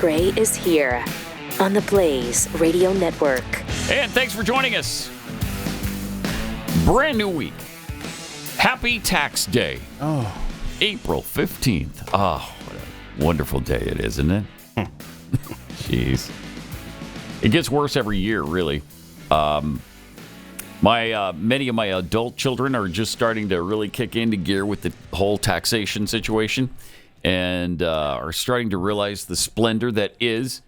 Gray is here on the Blaze Radio Network. And thanks for joining us. Brand new week. Happy Tax Day. Oh. April 15th. Oh, what a wonderful day it is, isn't it? Jeez. It gets worse every year, really. Many of my adult children are just starting to really kick into gear with the whole taxation situation and are starting to realize the splendor that is,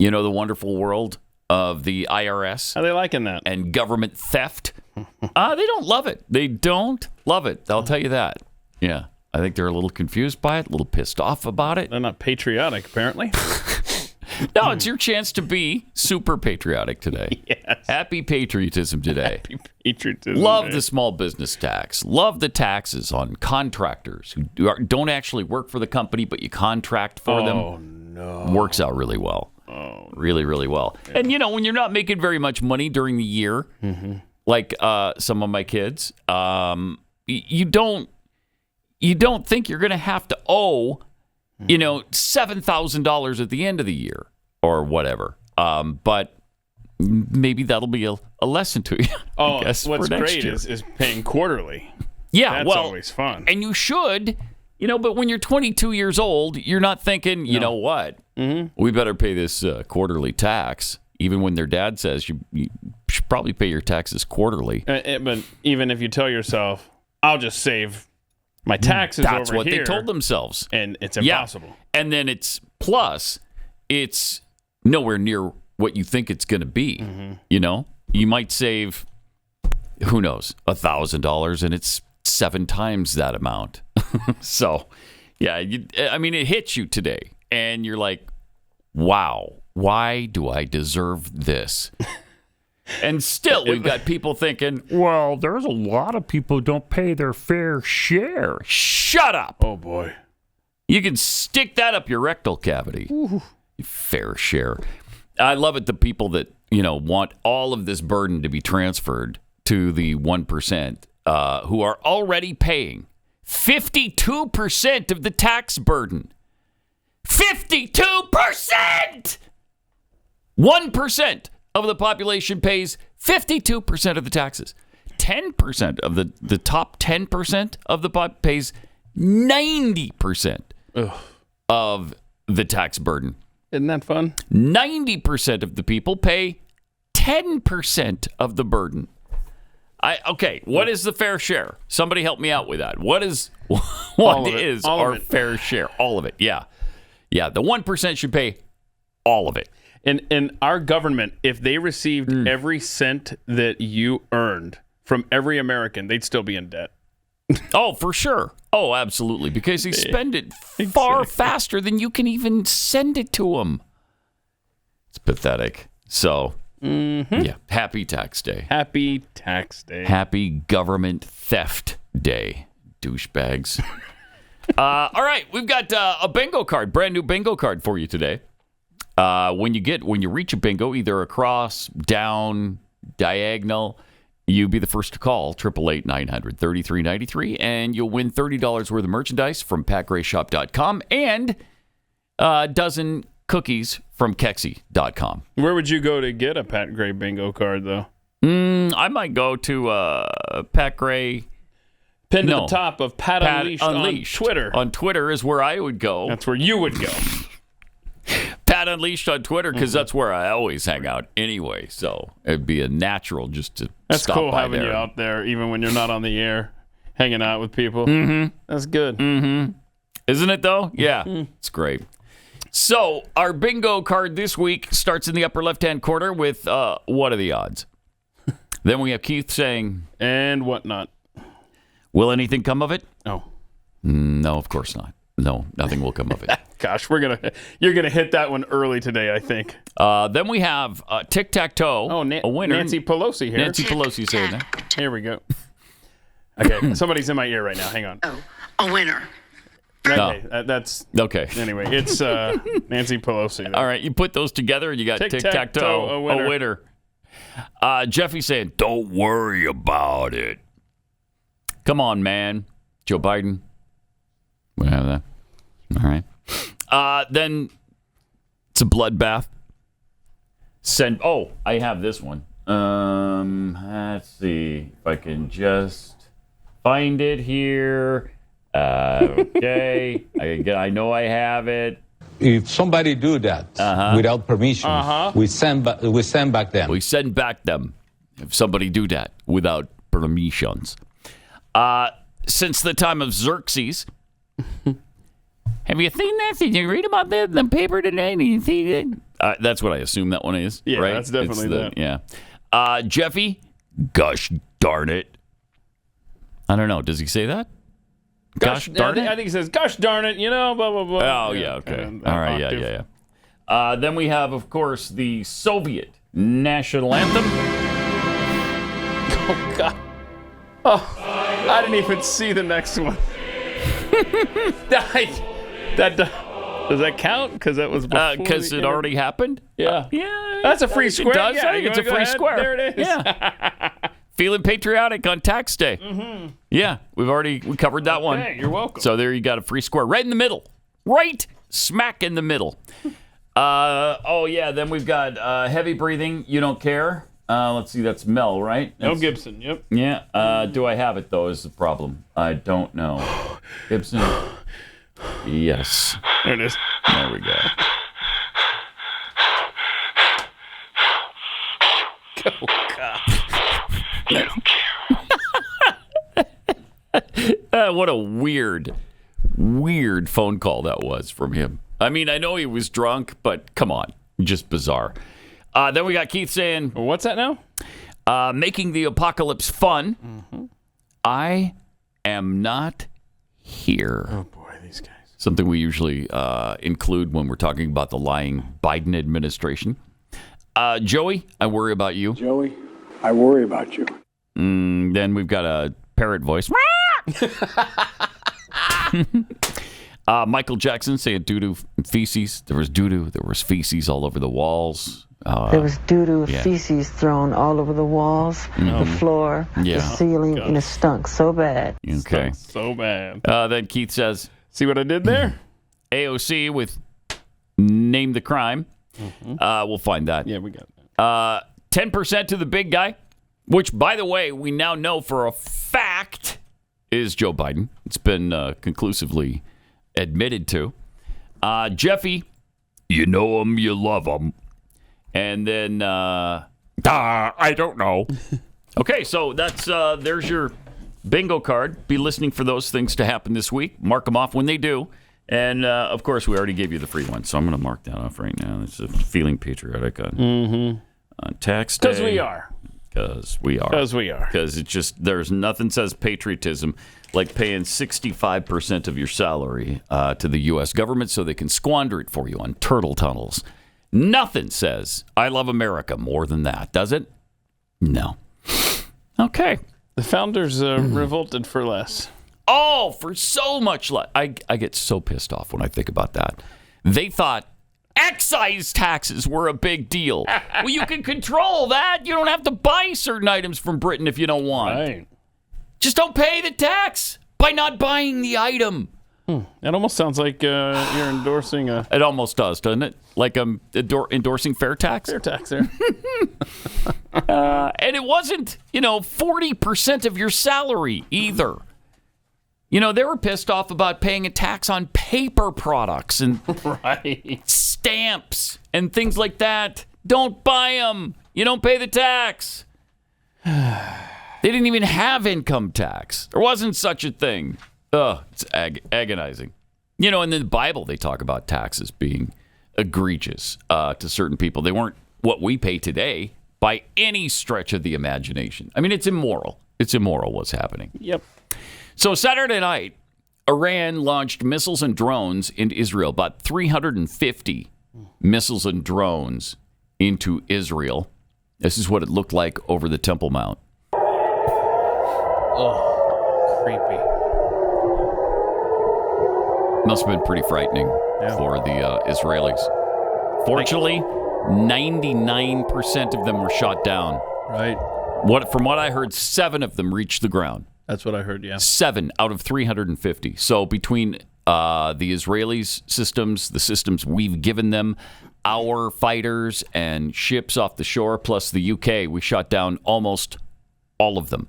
the wonderful world of the IRS. How are they liking that? And government theft. They don't love it. They don't love it. I'll tell you that. Yeah. I think they're a little confused by it, a little pissed off about it. They're not patriotic, apparently. No, it's your chance to be super patriotic today. Yes. Happy patriotism today. Happy patriotism. Love the small business tax. Love the taxes on contractors who don't actually work for the company, but you contract for them. Oh, no. Works out really well. Oh, really, really well. Yeah. And, when you're not making very much money during the year, like some of my kids, you don't think you're going to have to owe $7,000 at the end of the year or whatever. But maybe that'll be a lesson to you. Oh, what's great is paying quarterly. Yeah, that's always fun. And you should, but when you're 22 years old, you're not thinking, you know what, we better pay this quarterly tax. Even when their dad says you should probably pay your taxes quarterly. But even if you tell yourself, I'll just save my taxes over here. That's what they told themselves. And it's impossible. Yeah. And then it's nowhere near what you think it's going to be. You might save, who knows, $1,000 and it's 7 times that amount. So, yeah, it hits you today. And you're like, wow, why do I deserve this? And still, we've got people thinking, well, there's a lot of people who don't pay their fair share. Shut up. Oh, boy. You can stick that up your rectal cavity. Ooh. Fair share. I love it, the people that, want all of this burden to be transferred to the 1% who are already paying 52% of the tax burden. 52%! 1% of the population pays 52% of the taxes. 10% of the top 10% of the pop pays 90% of the tax burden. Isn't that fun? 90% of the people pay 10% of the burden. What is the fair share? Somebody help me out with that. What is our fair share? All of it. Yeah. Yeah, the 1% should pay all of it. And our government, if they received every cent that you earned from every American, they'd still be in debt. Oh, for sure. Oh, absolutely. Because they spend it far faster than you can even send it to them. It's pathetic. So, yeah, happy tax day. Happy tax day. Happy government theft day, douchebags. All right, we've got a bingo card, brand new bingo card for you today. When you reach a bingo, either across, down, diagonal, you be the first to call 888-900-3393, and you'll win $30 worth of merchandise from PatGrayShop.com and a dozen cookies from Kexi.com. Where would you go to get a Pat Gray bingo card, though? I might go to Pat Gray. Pinned to the top of Pat Unleashed on Twitter. On Twitter is where I would go. That's where you would go. Pat Unleashed on Twitter, because that's where I always hang out anyway. So it'd be a natural just to stop cool by having there. You out there, even when you're not on the air, hanging out with people. That's good. Isn't it, though? Yeah, it's great. So our bingo card this week starts in the upper left-hand corner with what are the odds? Then we have Keith saying... And whatnot. Will anything come of it? No. No, of course not. No, nothing will come of it. Gosh, you're gonna hit that one early today, I think. Then we have tic-tac-toe, a winner. Nancy Pelosi here. Nancy Pelosi saying that. Here we go. Okay, somebody's in my ear right now. Hang on. Oh, a winner. Okay, that's... Okay. Anyway, it's Nancy Pelosi. All right, you put those together and you got tic-tac-toe, a winner. Jeffy saying, don't worry about it. Come on, man. Joe Biden. We have that. All right. Then It's a bloodbath. I have this one. Let's see if I can just find it here. Okay. I know I have it. If somebody do that without permission, we send back them. We send back them if somebody do that without permissions. Since the time of Xerxes. Have you seen that? Did you read about that in the paper today? Did you see it? That's what I assume that one is. Yeah, right? that's definitely that. Yeah. Jeffy, gosh darn it. I don't know. Does he say that? Gosh darn it? I think he says, gosh darn it, blah, blah, blah. Oh, yeah, okay. All right, yeah. Then we have, of course, the Soviet national anthem. Oh, God. Oh, I didn't even see the next one. Does that count? Because that was before. Because it already happened? Yeah. Yeah. That's a free square. It does. Yeah, I think it's a free square. There it is. Yeah. Feeling patriotic on tax day. Mm-hmm. Yeah, we covered that one. Hey, you're welcome. So there you got a free square right in the middle. Right smack in the middle. Then we've got heavy breathing, you don't care. Let's see, that's Mel, right? Mel Gibson, yep. Yeah. Do I have it, though, is the problem. I don't know. Gibson. Yes. There it is. There we go. Oh, God. I don't care. What a weird phone call that was from him. I mean, I know he was drunk, but come on. Just bizarre. Then we got Keith saying... What's that now? Making the apocalypse fun. Mm-hmm. I am not here. Oh, boy, these guys. Something we usually include when we're talking about the lying Biden administration. Joey, I worry about you. Joey, I worry about you. Then we've got a parrot voice. Michael Jackson saying doo-doo feces. There was doo-doo. There was feces all over the walls. There was doo-doo feces thrown all over the walls, the floor, the ceiling, and it stunk so bad. Okay. So bad. Then Keith says, see what I did there? AOC with Name the Crime. Mm-hmm. We'll find that. Yeah, we got that. 10% to the big guy, which, by the way, we now know for a fact is Joe Biden. It's been conclusively admitted to. Jeffy, you know him, you love him. And then, I don't know. Okay, so that's there's your bingo card. Be listening for those things to happen this week. Mark them off when they do. And, of course, we already gave you the free one, so I'm going to mark that off right now. It's a feeling patriotic on tax day. Because we are. Because we are. Because we are. Because it's just, there's nothing says patriotism like paying 65% of your salary to the U.S. government so they can squander it for you on turtle tunnels. Nothing says I love America more than that, does it? No. Okay. The founders revolted for less. Oh, for so much less. I get so pissed off when I think about that. They thought excise taxes were a big deal. Well, you can control that. You don't have to buy certain items from Britain if you don't want. Right. Just don't pay the tax by not buying the item. That almost sounds like you're endorsing a... It almost does, doesn't it? Like I'm endorsing fair tax? Fair tax there. And it wasn't, 40% of your salary either. They were pissed off about paying a tax on paper products and stamps and things like that. Don't buy them. You don't pay the tax. They didn't even have income tax. There wasn't such a thing. It's agonizing. In the Bible, they talk about taxes being egregious to certain people. They weren't what we pay today by any stretch of the imagination. I mean, it's immoral. It's immoral what's happening. Yep. So Saturday night, Iran launched missiles and drones into Israel, about 350 missiles and drones into Israel. This is what it looked like over the Temple Mount. Oh, creepy. Must have been pretty frightening for the Israelis. Fortunately, 99% of them were shot down. Right. From what I heard, 7 of them reached the ground. That's what I heard, yeah. 7 out of 350. So between the Israelis' systems, the systems we've given them, our fighters and ships off the shore, plus the UK. We shot down almost all of them,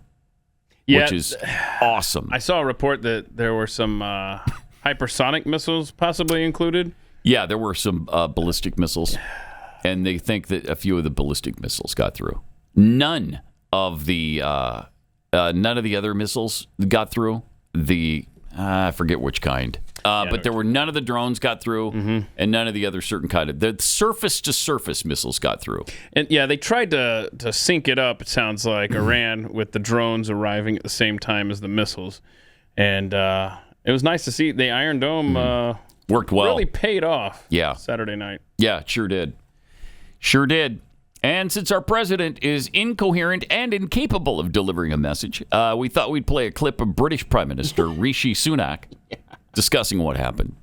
which is awesome. I saw a report that there were some hypersonic missiles possibly included. Yeah, there were some ballistic missiles, and they think that a few of the ballistic missiles got through. None of the other missiles got through. I forget which kind. But there were none of the drones got through, and none of the other certain kind of the surface-to-surface missiles got through. And yeah, they tried to sync it up. It sounds like Iran with the drones arriving at the same time as the missiles, and it was nice to see the Iron Dome worked well. Really paid off. Yeah, Saturday night. Yeah, it sure did. Sure did. And since our president is incoherent and incapable of delivering a message, we thought we'd play a clip of British Prime Minister Rishi Sunak discussing what happened.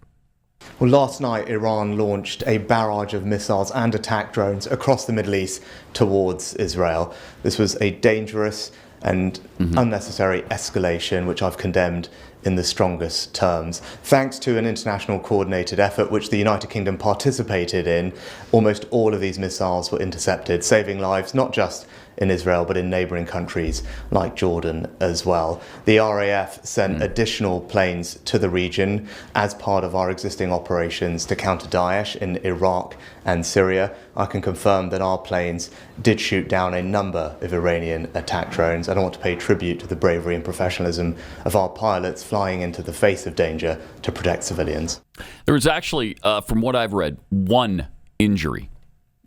Well, last night, Iran launched a barrage of missiles and attack drones across the Middle East towards Israel. This was a dangerous and unnecessary escalation, which I've condemned in the strongest terms. Thanks to an international coordinated effort which the United Kingdom participated in, almost all of these missiles were intercepted, saving lives not just in Israel but in neighbouring countries like Jordan as well. The RAF sent additional planes to the region as part of our existing operations to counter Daesh in Iraq and Syria. I can confirm that our planes did shoot down a number of Iranian attack drones. I don't want to pay tribute to the bravery and professionalism of our pilots flying into the face of danger to protect civilians. There was actually, from what I've read, one injury.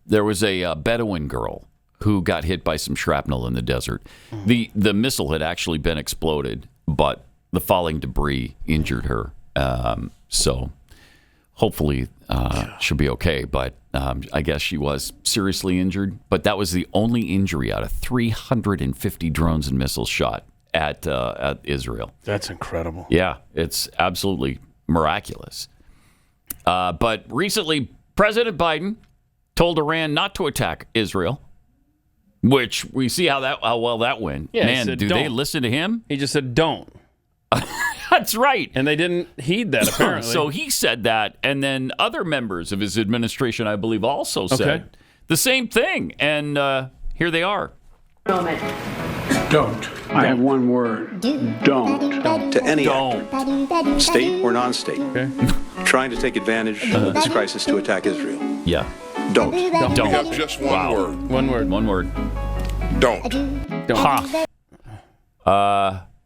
There was a Bedouin girl who got hit by some shrapnel in the desert. The missile had actually been exploded, but the falling debris injured her. So hopefully she'll be okay. But I guess she was seriously injured. But that was the only injury out of 350 drones and missiles shot at Israel. That's incredible. Yeah, it's absolutely miraculous. But recently, President Biden told Iran not to attack Israel, which we see how well that went. Yeah, man, said, do don't. they listen to him? He just said, don't. That's right. And they didn't heed that, apparently. So he said that, and then other members of his administration, I believe, also said the same thing. And here they are. Don't. I have one word. Don't. To any Don't. actor, state or non-state, trying to take advantage of this crisis to attack Israel. Yeah. Don't. Don't. You have just one word. One word. One word. Don't. Don't.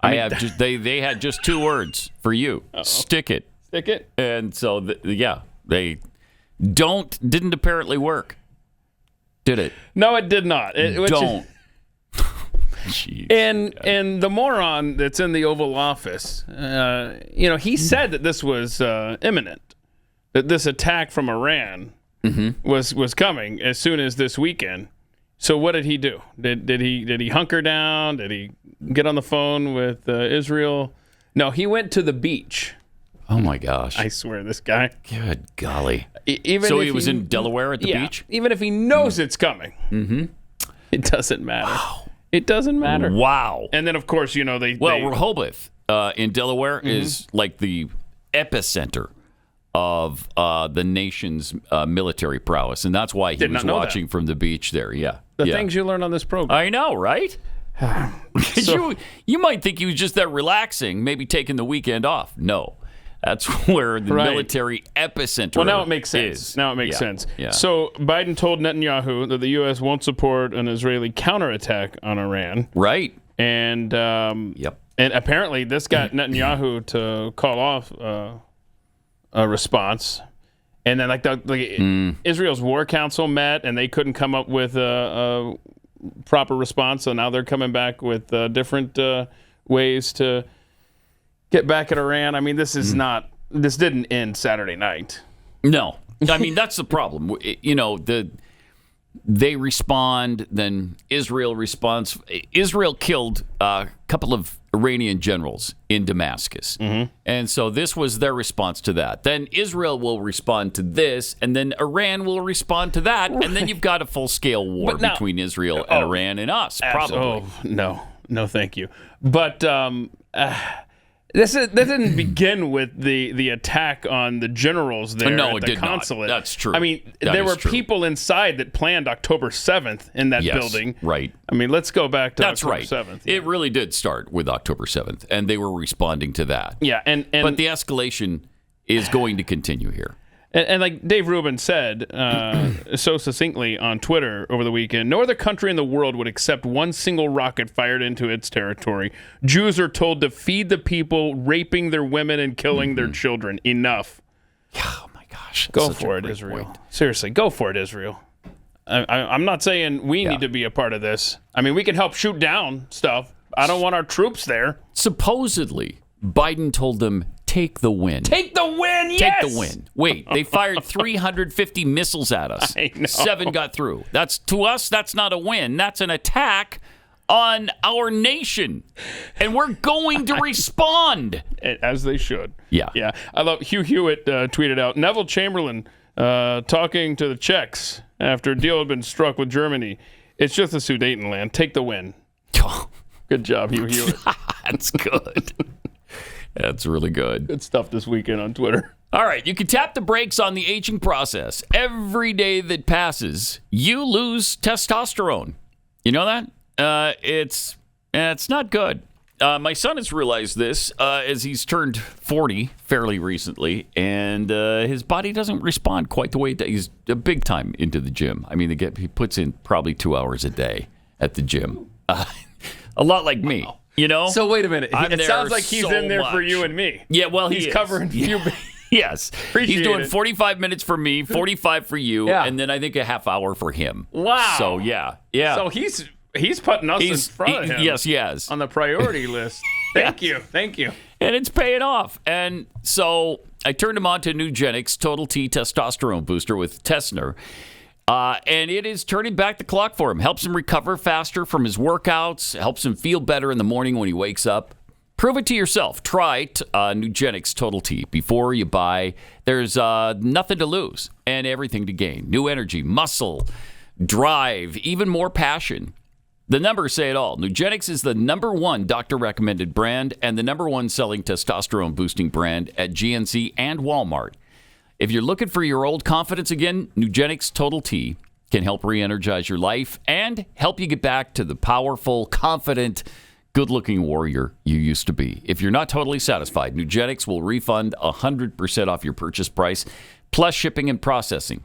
I have just they had just two words for you. Stick it. Stick it. And so they didn't apparently work. Did it? No, it did not. Don't. And the moron that's in the Oval Office, he said that this was imminent, that this attack from Iran was coming as soon as this weekend. So what did he do? Did he hunker down? Did he get on the phone with Israel? No, he went to the beach. Oh my gosh! I swear, this guy. Good golly! Even he was in Delaware at the beach. Even if he knows it's coming, it doesn't matter. Wow. It doesn't matter. Wow! And then, of course, Rehoboth in Delaware is like the epicenter of the nation's military prowess, and that's why he was watching from the beach there. Yeah, the things you learn on this program. I know, right? You might think he was just there relaxing, maybe taking the weekend off. No, that's where the military epicenter. Well, now it makes sense. Now it makes sense. Yeah. So Biden told Netanyahu that the U.S. won't support an Israeli counterattack on Iran. Right. And and apparently this got Netanyahu to call off a response. And then Israel's War Council met and they couldn't come up with a proper response. So now they're coming back with different ways to get back at Iran. I mean, this didn't end Saturday night. No. I mean, that's the problem. They respond, then Israel responds. Israel killed a couple of Iranian generals in Damascus. And so this was their response to that. Then Israel will respond to this, and then Iran will respond to that. And then you've got a full-scale war between Israel and Iran and us, probably. Oh, no, thank you. But That didn't begin with the attack on the generals there at the consulate. Not. That's true. I mean, there were people inside that planned October 7th in that building. Right. I mean, let's go back to October 7th. It really did start with October 7th, and they were responding to that. Yeah, but the escalation is going to continue here. And like Dave Rubin said so succinctly on Twitter over the weekend, no other country in the world would accept one single rocket fired into its territory. Jews are told to feed the people, raping their women and killing their children. Enough. Oh, my gosh. Go for it, Israel. Point. Seriously, go for it, Israel. I'm not saying we need to be a part of this. I mean, we can help shoot down stuff. I don't want our troops there. Supposedly, Biden told them, take the win. Take the win, yes! Take the win. Wait, they fired 350 missiles at us. I know. 7 got through. To us, that's not a win. That's an attack on our nation. And we're going to respond. As they should. Yeah. Yeah. I love Hugh Hewitt tweeted out, Neville Chamberlain talking to the Czechs after a deal had been struck with Germany. It's just a Sudetenland. Take the win. Good job, Hugh Hewitt. That's good. That's really good. Good stuff this weekend on Twitter. All right, you can tap the brakes on the aging process. Every day that passes, you lose testosterone. You know that? It's not good. My son has realized this as he's turned 40 fairly recently, and his body doesn't respond quite the way he's big time into the gym. I mean, he puts in probably 2 hours a day at the gym. A lot like me. Wow. You know? So wait a minute. It sounds like he's in there for you and me. Yeah, well, he's covering you. Yes. He's doing 45 minutes for me, 45 for you, yeah. and then I think a half hour for him. Wow. So, yeah. So he's putting us in front of him. Yes, he has. On the priority list. Thank you. And it's paying off. And so I turned him on to Nugenix Total T testosterone booster with Protestor. And it is turning back the clock for him. Helps him recover faster from his workouts. Helps him feel better in the morning when he wakes up. Prove it to yourself. Try Nugenix Total T before you buy. There's nothing to lose and everything to gain. New energy, muscle, drive, even more passion. The numbers say it all. Nugenix is the #1 doctor-recommended brand and the #1 selling testosterone-boosting brand at GNC and Walmart. If you're looking for your old confidence again, Nugenix Total T can help re-energize your life and help you get back to the powerful, confident, good-looking warrior you used to be. If you're not totally satisfied, Nugenix will refund 100% off your purchase price, plus shipping and processing.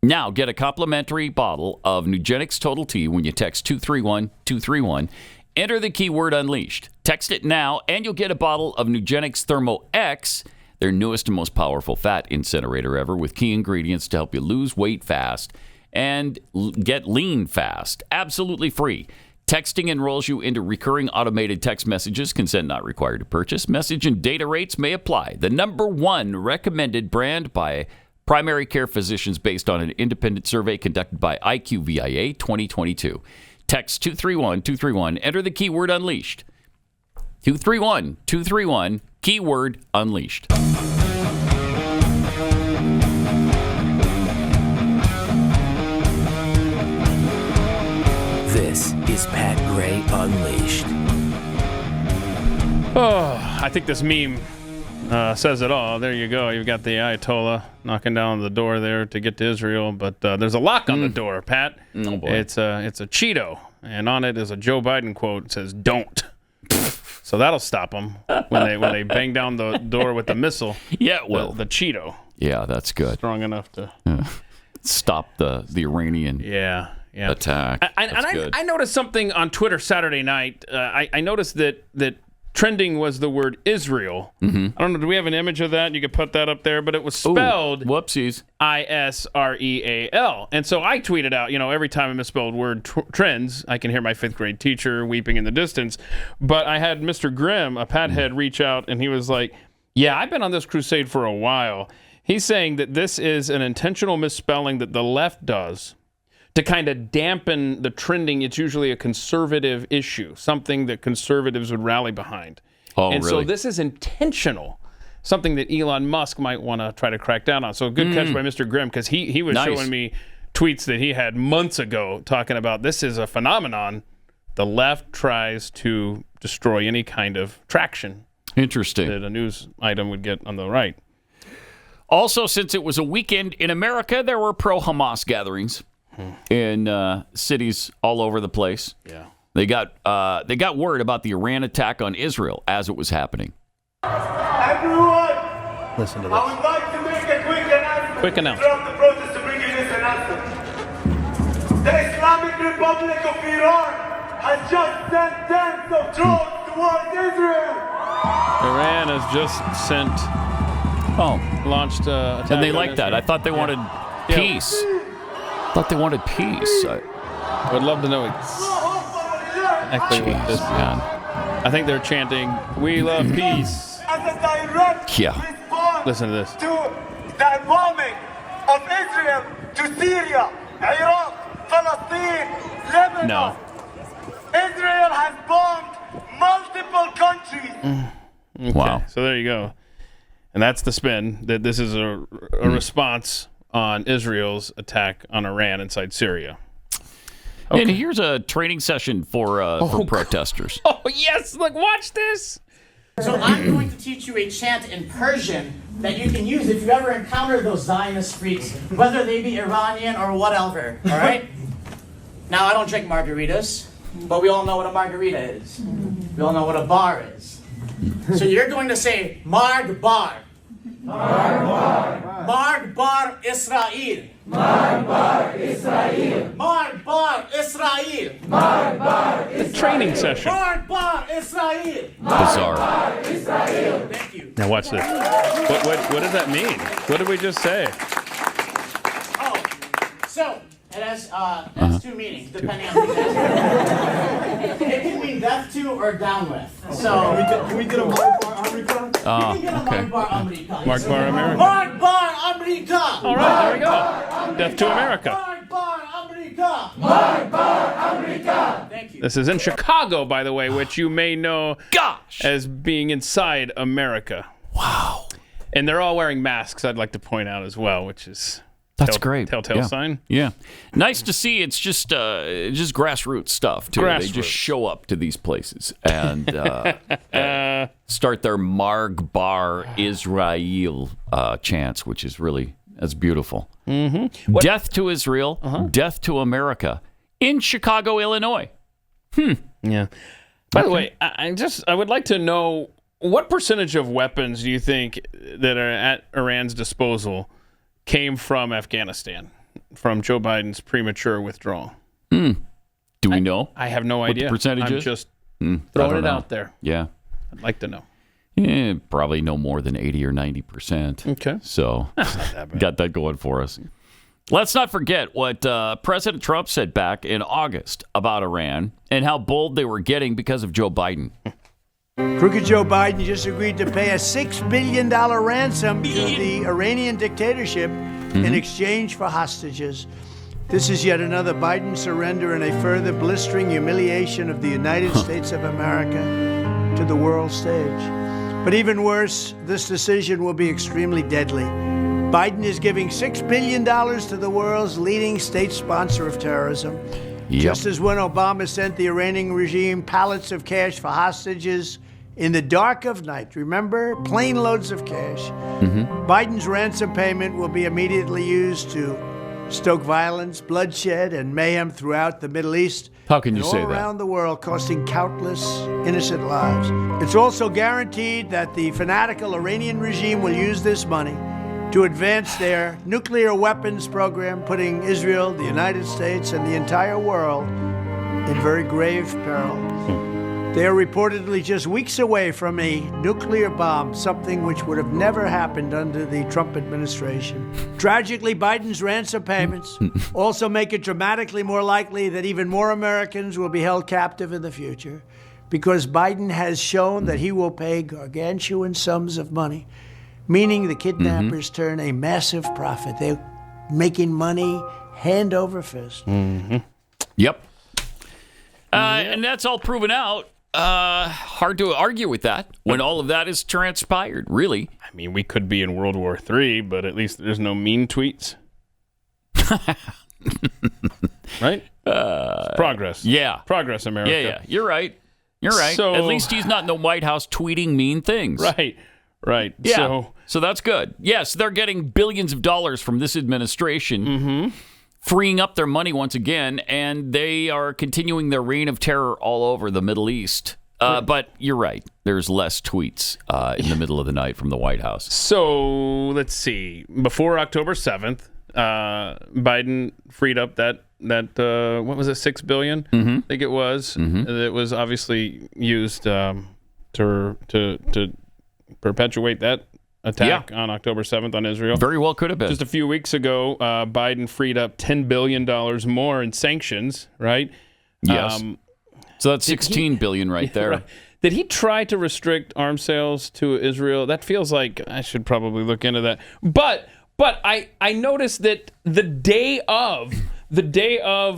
Now, get a complimentary bottle of Nugenix Total T when you text 231-231. Enter the keyword unleashed. Text it now, and you'll get a bottle of Nugenix Thermo X, their newest and most powerful fat incinerator ever, with key ingredients to help you lose weight fast and get lean fast. Absolutely free. Texting enrolls you into recurring automated text messages. Consent not required to purchase. Message and data rates may apply. The #1 recommended brand by primary care physicians based on an independent survey conducted by IQVIA 2022. Text 231-231. Enter the keyword unleashed. 231-231. Keyword unleashed. This is Pat Gray Unleashed. Oh, I think this meme says it all. There you go. You've got the Ayatollah knocking down the door there to get to Israel, but there's a lock on the door, Pat. Oh, boy. It's a Cheeto, and on it is a Joe Biden quote. It says, "Don't." So that'll stop them when they bang down the door with the missile. Yeah, it will. The Cheeto. Yeah, that's good. Strong enough to stop the Iranian attack. I noticed something on Twitter Saturday night. I noticed that trending was the word Isreal. Mm-hmm. I don't know. Do we have an image of that? You could put that up there, but it was spelled whoopsies. Isreal. And so I tweeted out, every time a misspelled word trends, I can hear my 5th grade teacher weeping in the distance. But I had Mr. Grimm, a Pathead, reach out, and he was like, yeah, I've been on this crusade for a while. He's saying that this is an intentional misspelling that the left does to kind of dampen the trending. It's usually a conservative issue, something that conservatives would rally behind. And so this is intentional, something that Elon Musk might want to try to crack down on. So good catch by Mr. Grimm, because he was showing me tweets that he had months ago talking about this is a phenomenon. The left tries to destroy any kind of traction Interesting. that a news item would get on the right. Also, since it was a weekend in America, there were pro-Hamas gatherings in cities all over the place. Yeah. They got word about the Iran attack on Israel as it was happening. Everyone, Listen to I this. would like to make a quick announcement. Quick announcement. Interrupt the protest to bring you this announcement. The Islamic Republic of Iran has just sent tens of drones towards Israel. Iran has just launched attack And they on like that. Israel. I thought they wanted peace. Thought they wanted peace. I would love to know exactly what this man. I think they're chanting, "We love peace." As a direct response Listen to this. to the involvement of Israel to Syria, Iraq, Palestine, Lebanon. No. Israel has bombed multiple countries. Okay, Wow. So there you go. And that's the spin, that this is a response on Israel's attack on Iran inside Syria. And here's a training session for protesters. Oh, yes. Look, watch this. So I'm going to teach you a chant in Persian that you can use if you ever encounter those Zionist freaks, whether they be Iranian or whatever, all right? Now, I don't drink margaritas, but we all know what a margarita is. We all know what a bar is. So you're going to say, Marg Bar. Marg Bar. Marg Bar Israel. Marg Bar Israel. Marg Bar Israel. Marg Bar Israel. Training session. Marg Bar Israel. Bizarre. Thank you. Now watch this. What does that mean? What did we just say? Oh, so it has two meanings depending on who's asking. It can mean death to or down with. So Can we get a Mark Bar America? you can get a Mark Bar America. Mark Bar America. Mark Bar America. All right, there we go. Death to America. Mark Bar America. Mark Bar America. Thank you. This is in Chicago, by the way, which you may know as being inside America. Wow. And they're all wearing masks, I'd like to point out as well, which is That's great. Telltale sign. Yeah. Nice to see. It's just grassroots stuff, too. They just show up to these places and start their Marg Bar Israel chants, which is that's beautiful. Mm-hmm. Death to Israel, death to America in Chicago, Illinois. Yeah. By the way, I would like to know, what percentage of weapons do you think that are at Iran's disposal came from Afghanistan, from Joe Biden's premature withdrawal? Do we know? I have no what idea. the percentage I'm is? just I throwing don't it know. out there. Yeah. I'd like to know. Yeah, probably no more than 80 or 90%. Okay. So, That's not that bad. got that going for us. Let's not forget what President Trump said back in August about Iran and how bold they were getting because of Joe Biden. Crooked Joe Biden just agreed to pay a $6 billion ransom to the Iranian dictatorship in exchange for hostages. This is yet another Biden surrender and a further blistering humiliation of the United States of America to the world stage. But even worse, this decision will be extremely deadly. Biden is giving $6 billion to the world's leading state sponsor of terrorism. Just as when Obama sent the Iranian regime pallets of cash for hostages in the dark of night, remember? Plane loads of cash. Biden's ransom payment will be immediately used to stoke violence, bloodshed, and mayhem throughout the Middle East. How can you and say all that? around the world, costing countless innocent lives. It's also guaranteed that the fanatical Iranian regime will use this money to advance their nuclear weapons program, putting Israel, the United States, and the entire world in very grave peril. They are reportedly just weeks away from a nuclear bomb, something which would have never happened under the Trump administration. Tragically, Biden's ransom payments also make it dramatically more likely that even more Americans will be held captive in the future, because Biden has shown that he will pay gargantuan sums of money, meaning the kidnappers turn a massive profit. They're making money hand over fist. Yep. And that's all proven out. Hard to argue with that when all of that is transpired, really. I mean, we could be in World War III, but at least there's no mean tweets. Right? Progress. Yeah. Progress, America. Yeah. You're right. You're right. So, at least he's not in the White House tweeting mean things. Right. Yeah. So that's good. Yes, they're getting billions of dollars from this administration, freeing up their money once again, and they are continuing their reign of terror all over the Middle East. But you're right. There's less tweets in the middle of the night from the White House. So let's see. Before October 7th, Biden freed up that what was it, $6 billion? I think it was. It was obviously used to perpetuate that attack on October 7th on Israel. Very well could have been. Just a few weeks ago, Biden freed up $10 billion more in sanctions, right? Yes. So that's $16 billion right there. Right. Did he try to restrict arms sales to Israel? That feels like I should probably look into that. But I noticed that the day of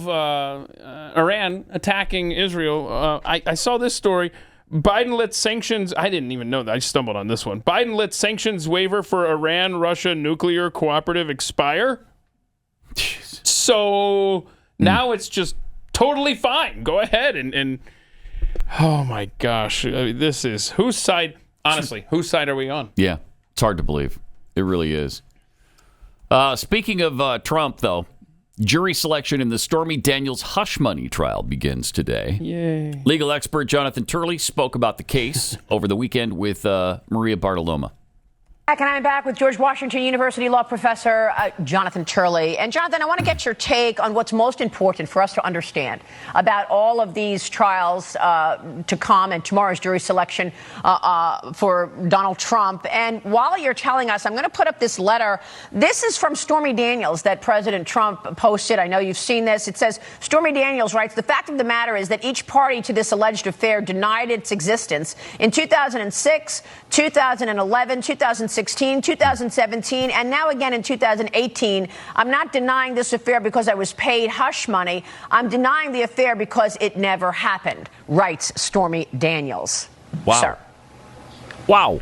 Iran attacking Israel, I saw this story. Biden lets sanctions. I didn't even know that. I stumbled on this one. Biden lets sanctions waiver for Iran-Russia nuclear cooperative expire. Jeez. So now it's just totally fine. Go ahead and oh my gosh, this is whose side? Honestly, whose side are we on? Yeah, it's hard to believe. It really is. Speaking of Trump, though, jury selection in the Stormy Daniels hush money trial begins today. Yay! Legal expert Jonathan Turley spoke about the case over the weekend with Maria Bartoloma. And I'm back with George Washington University law professor Jonathan Turley. And Jonathan, I want to get your take on what's most important for us to understand about all of these trials to come and tomorrow's jury selection for Donald Trump. And while you're telling us, I'm going to put up this letter. This is from Stormy Daniels that President Trump posted. I know you've seen this. It says, Stormy Daniels writes, the fact of the matter is that each party to this alleged affair denied its existence in 2006, 2011, 2016, 2017, and now again in 2018. I'm not denying this affair because I was paid hush money. I'm denying the affair because it never happened, writes Stormy Daniels. Wow. Sir. Wow.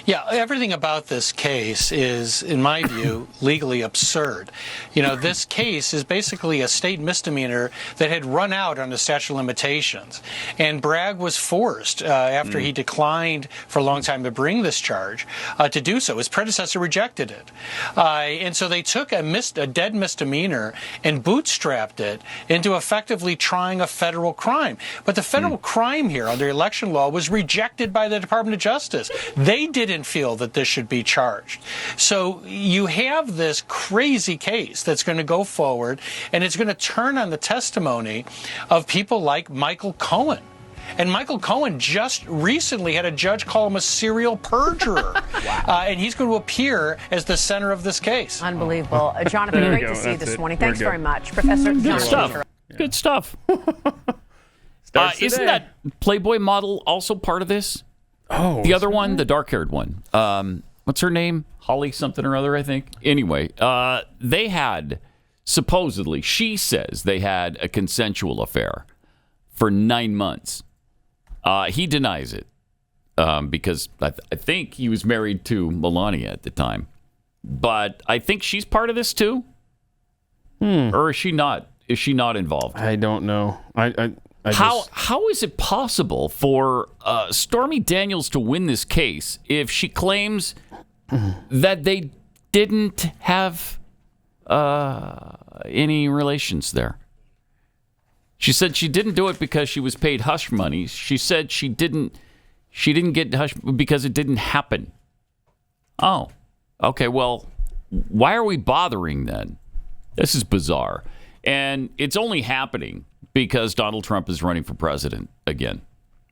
Yeah, everything about this case is, in my view, legally absurd. You know, this case is basically a state misdemeanor that had run out on the statute of limitations. And Bragg was forced, after he declined for a long time to bring this charge, to do so. His predecessor rejected it. And so they took a dead misdemeanor and bootstrapped it into effectively trying a federal crime. But the federal crime here under election law was rejected by the Department of Justice. They didn't feel that this should be charged. So you have this crazy case that's going to go forward, and it's going to turn on the testimony of people like Michael Cohen. And Michael Cohen just recently had a judge call him a serial perjurer. Wow. And he's going to appear as the center of this case. Unbelievable. Jonathan, great to see you this morning. Thanks very much. Professor Good stuff. Good stuff. Isn't that Playboy model also part of this? Oh, the other one, the dark-haired one. What's her name? Holly something or other, I think. Anyway, they had, supposedly, she says they had a consensual affair for 9 months. He denies it because I think he was married to Melania at the time. But I think she's part of this too. Or is she not? Is she not involved? I don't know. How is it possible for Stormy Daniels to win this case if she claims that they didn't have any relations there? She said she didn't do it because she was paid hush money. She said she didn't get hush because it didn't happen. Oh, okay. Well, why are we bothering then? This is bizarre, and it's only happening because Donald Trump is running for president again.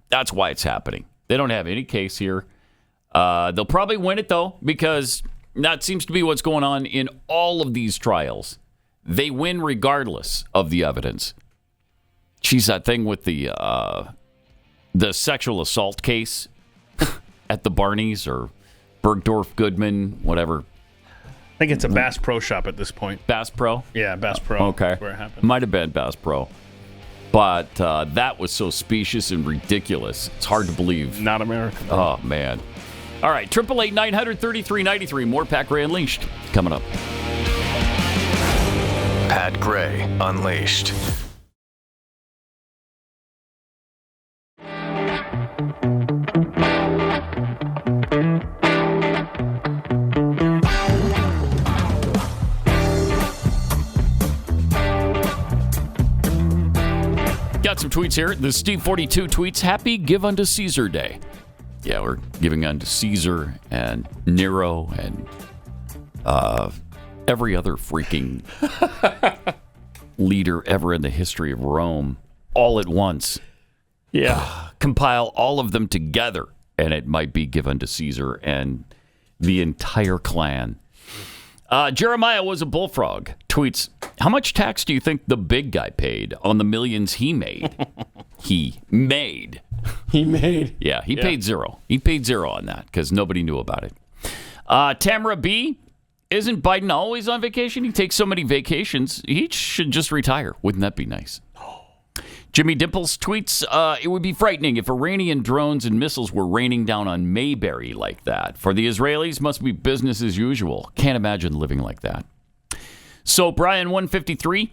That's why it's happening. They don't have any case here. They'll probably win it, though, because that seems to be what's going on in all of these trials. They win regardless of the evidence. Geez, that thing with the sexual assault case at the Barneys or Bergdorf Goodman, whatever. I think it's a Bass Pro Shop at this point. Bass Pro? Yeah, Bass Pro. Okay. That's where it happened. Might have been Bass Pro. But that was so specious and ridiculous. It's hard to believe. Not American. Oh, man. All right, 888-900-3393. More Pat Gray Unleashed coming up. Pat Gray Unleashed. tweets here. The Steve42 tweets, Happy Give Unto Caesar Day. Yeah, we're giving unto Caesar and Nero and every other freaking leader ever in the history of Rome all at once. Yeah. Compile all of them together, and it might be given to Caesar and the entire clan. Jeremiah was a bullfrog. Tweets, how much tax do you think the big guy paid on the millions he made? He made. Yeah, he paid zero. He paid zero on that because nobody knew about it. Tamara B., isn't Biden always on vacation? He takes so many vacations. He should just retire. Wouldn't that be nice? Jimmy Dimples tweets, it would be frightening if Iranian drones and missiles were raining down on Mayberry like that. For the Israelis, must be business as usual. Can't imagine living like that. So, Brian 153,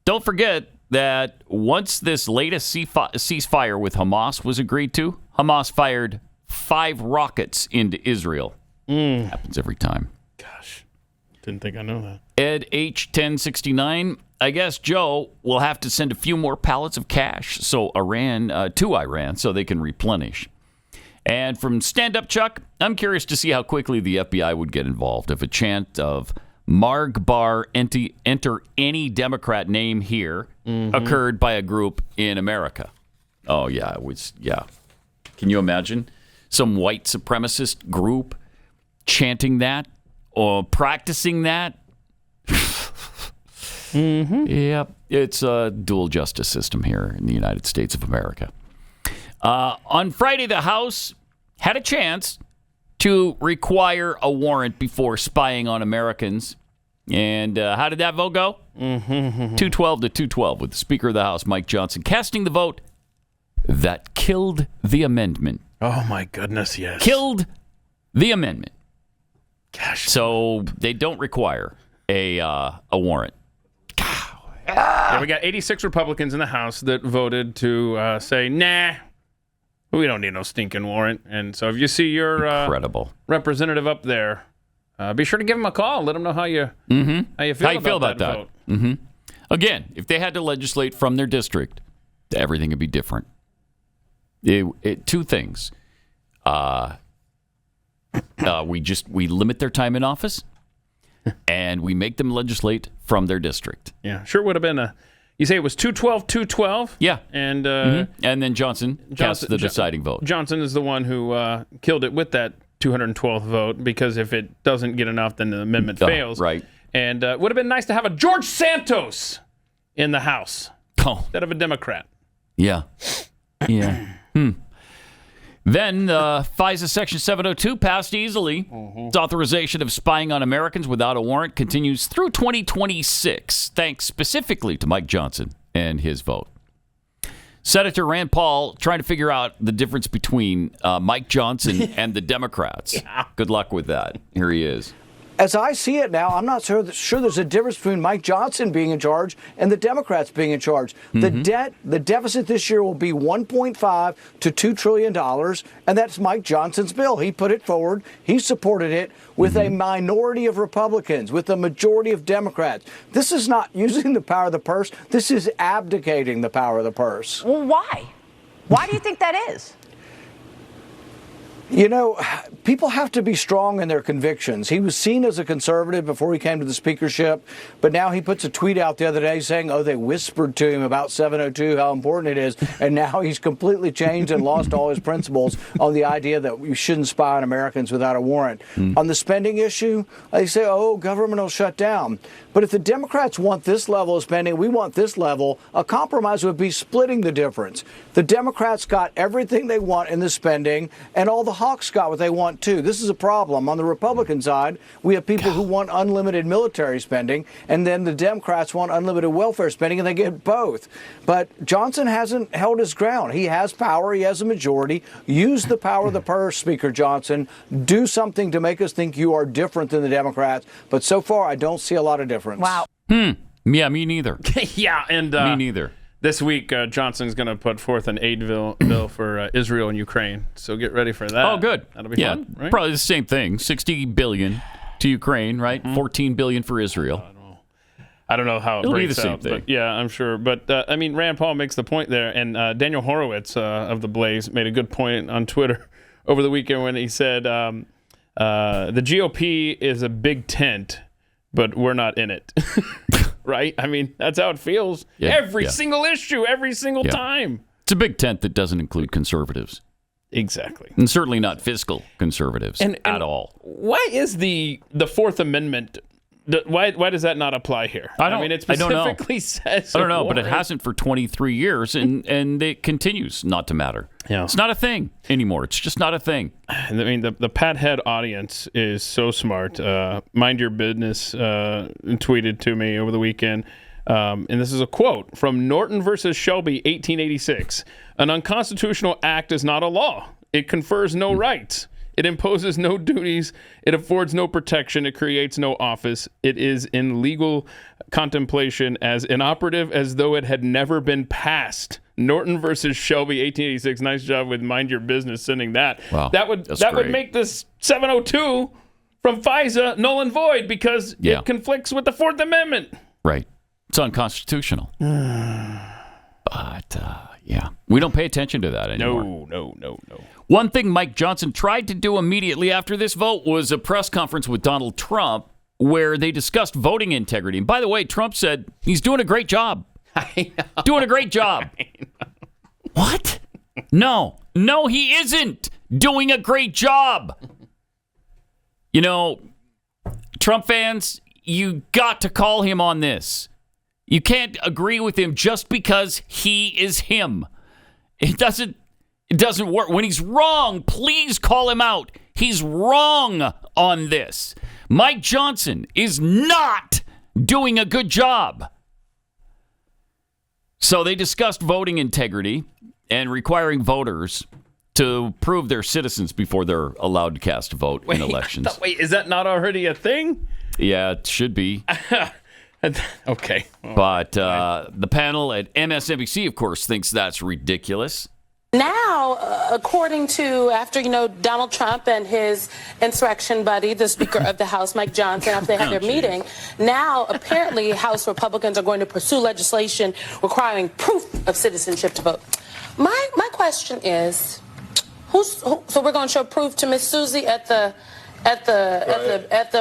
don't forget that once this latest ceasefire with Hamas was agreed to, Hamas fired 5 rockets into Israel. Happens every time. Gosh, didn't think I know that. Ed H1069, I guess Joe will have to send a few more pallets of cash to Iran so they can replenish. And from Stand Up Chuck, I'm curious to see how quickly the FBI would get involved if a chant of Marg Bar enter any Democrat name here occurred by a group in America. Oh, yeah, it was, yeah. Can you imagine some white supremacist group chanting that or practicing that? Yep, it's a dual justice system here in the United States of America. On Friday, the House had a chance to require a warrant before spying on Americans. And how did that vote go? 212 to 212 with the Speaker of the House, Mike Johnson, casting the vote that killed the amendment. Oh, my goodness, yes. Killed the amendment. Gosh. So they don't require a warrant. Yeah, we got 86 Republicans in the House that voted to say, nah, we don't need no stinking warrant. And so if you see your incredible representative up there, be sure to give him a call. Let him know how you feel about that vote. Again, if they had to legislate from their district, everything would be different. Two things. We limit their time in office, and we make them legislate from their district. Yeah, sure would have been you say it was 212-212? Yeah. And and then Johnson cast the deciding vote. Johnson is the one who killed it with that 212th vote, because if it doesn't get enough, then the amendment fails. Right. And it would have been nice to have a George Santos in the House instead of a Democrat. Yeah. Yeah. Then FISA Section 702 passed easily. Its authorization of spying on Americans without a warrant continues through 2026, thanks specifically to Mike Johnson and his vote. Senator Rand Paul trying to figure out the difference between Mike Johnson and the Democrats. Yeah. Good luck with that. Here he is. As I see it now, I'm not sure there's a difference between Mike Johnson being in charge and the Democrats being in charge. The deficit this year will be $1.5 to $2 trillion, and that's Mike Johnson's bill. He put it forward. He supported it with a minority of Republicans, with a majority of Democrats. This is not using the power of the purse. This is abdicating the power of the purse. Well, why? Why do you think that is? You know, people have to be strong in their convictions. He was seen as a conservative before he came to the speakership, but now he puts a tweet out the other day saying, they whispered to him about 702, how important it is, and now he's completely changed and lost all his principles on the idea that you shouldn't spy on Americans without a warrant. On the spending issue, they say, government will shut down. But if the Democrats want this level of spending, we want this level, a compromise would be splitting the difference. The Democrats got everything they want in the spending, and all the hawks got what they want too. This is a problem. On the Republican side, we have people who want unlimited military spending, and then the Democrats want unlimited welfare spending, and they get both. But Johnson hasn't held his ground. He has power. He has a majority. Use the power of the purse, Speaker Johnson. Do something to make us think you are different than the Democrats. But so far, I don't see a lot of difference. Wow. Yeah, me neither. Yeah, and me neither. This week, Johnson's going to put forth an aid bill for Israel and Ukraine. So get ready for that. Oh, good. That'll be fun, right? Probably the same thing. $60 billion to Ukraine, right? $14 billion for Israel. I don't know how it It'll be breaks the same out, thing. but yeah, I'm sure. But I mean, Rand Paul makes the point there, and Daniel Horowitz of the Blaze made a good point on Twitter over the weekend when he said the GOP is a big tent, but we're not in it. Right? I mean, that's how it feels. Every single issue, every single time. It's a big tent that doesn't include conservatives. Exactly. And certainly not fiscal conservatives at all. Why is the Fourth Amendment, why does that not apply here? I mean, it specifically says I don't know, but it hasn't for 23 years, and it continues not to matter. Yeah. It's not a thing anymore. It's just not a thing. I mean, the Pat Head audience is so smart. Mind Your Business tweeted to me over the weekend, and this is a quote from Norton versus Shelby, 1886. An unconstitutional act is not a law. It confers no rights. It imposes no duties. It affords no protection. It creates no office. It is in legal contemplation as inoperative as though it had never been passed. Norton versus Shelby, 1886. Nice job with Mind Your Business sending that. Wow, that would make this 702 from FISA null and void because it conflicts with the Fourth Amendment. Right. It's unconstitutional. But, we don't pay attention to that anymore. No. One thing Mike Johnson tried to do immediately after this vote was a press conference with Donald Trump where they discussed voting integrity. And by the way, Trump said he's doing a great job. I know. Doing a great job. What? No, he isn't doing a great job. You know, Trump fans, you got to call him on this. You can't agree with him just because he is him. It doesn't work. When he's wrong, please call him out. He's wrong on this. Mike Johnson is not doing a good job. So they discussed voting integrity and requiring voters to prove they're citizens before they're allowed to cast a vote in elections. Wait, is that not already a thing? Yeah, it should be. Okay. But the panel at MSNBC, of course, thinks that's ridiculous. Now, according to, after, Donald Trump and his insurrection buddy, the Speaker of the House, Mike Johnson, after they had their meeting, now apparently House Republicans are going to pursue legislation requiring proof of citizenship to vote. My question is, so we're going to show proof to Miss Susie at the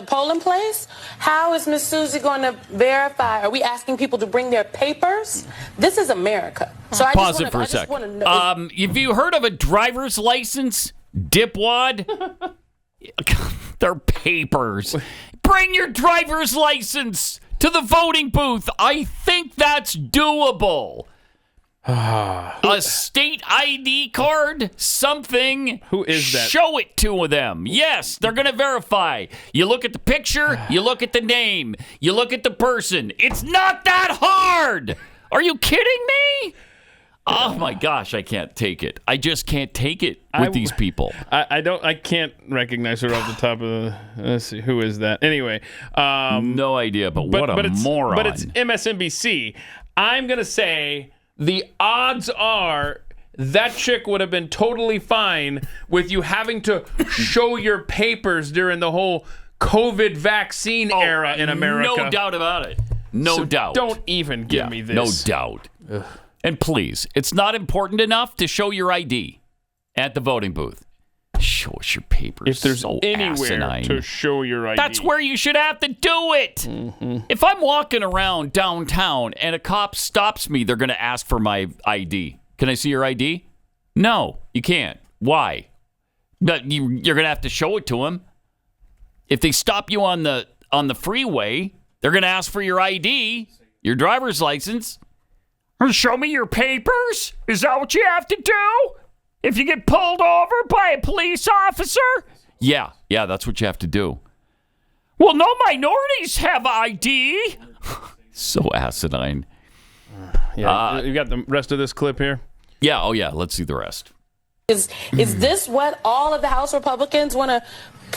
polling place? How is Miss Susie going to verify? Are we asking people to bring their papers? This is America. So I Pause it for a second. Have you heard of a driver's license, dipwad? Their papers. Bring your driver's license to the voting booth. I think that's doable. A state ID card? Something. Who is that? Show it to them. Yes, they're going to verify. You look at the picture, you look at the name, you look at the person. It's not that hard. Are you kidding me? Oh my gosh, I can't take it. I just can't take it with these people. I can't recognize her off the top of the. Let's see, who is that? Anyway, no idea. But what a moron! But it's MSNBC. I'm gonna say the odds are that chick would have been totally fine with you having to show your papers during the whole COVID vaccine era in America. No doubt about it. No doubt. Don't even give me this. No doubt. Ugh. And please, it's not important enough to show your ID at the voting booth. Show us your papers. If there's anywhere asinine to show your ID. That's where you should have to do it. Mm-hmm. If I'm walking around downtown and a cop stops me, they're going to ask for my ID. Can I see your ID? No, you can't. Why? But you're going to have to show it to them. If they stop you on the freeway, they're going to ask for your ID, your driver's license. Show me your papers? Is that what you have to do? If you get pulled over by a police officer? Yeah, that's what you have to do. Well, no minorities have ID. So asinine. You got the rest of this clip here? Yeah, let's see the rest. Is this what all of the House Republicans want to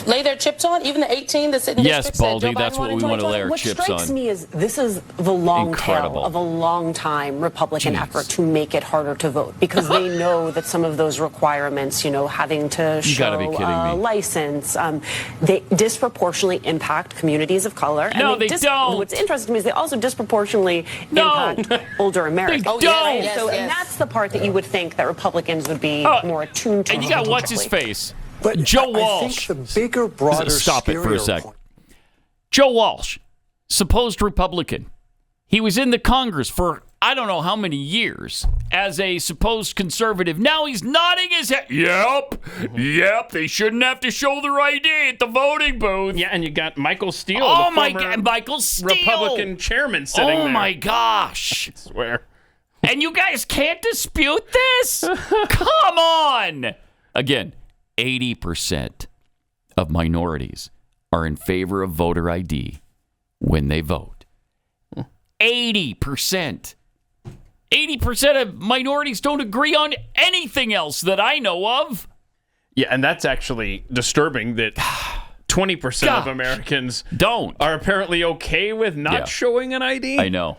lay their chips on, even the 18 that sit in Yes, districts that Baldy, Joe Biden that's what won we in want to lay our What chips strikes on. me is this is the long Incredible. tail of a long time Republican effort to make it harder to vote because they know that some of those requirements, having to gotta be show kidding a me. license, they disproportionately impact communities of color. No, and they don't. What's interesting to me is they also disproportionately impact older Americans. They don't. And that's the part that you would think that Republicans would be more attuned to. And you got what's his face? But Joe I Walsh. think the bigger, broader, Stop it for a scarier sec. point- Joe Walsh, supposed Republican. He was in the Congress for I don't know how many years as a supposed conservative. Now he's nodding his head. Yep, they shouldn't have to show their ID at the voting booth. Yeah, and you got Michael Steele. Oh, the my former God, Michael Steele. Republican chairman sitting there. Oh, my gosh. I swear. And you guys can't dispute this? Come on. Again, 80% of minorities are in favor of voter ID when they vote. 80%. 80% of minorities don't agree on anything else that I know of. Yeah, and that's actually disturbing that 20% of Americans are apparently okay with not showing an ID. I know.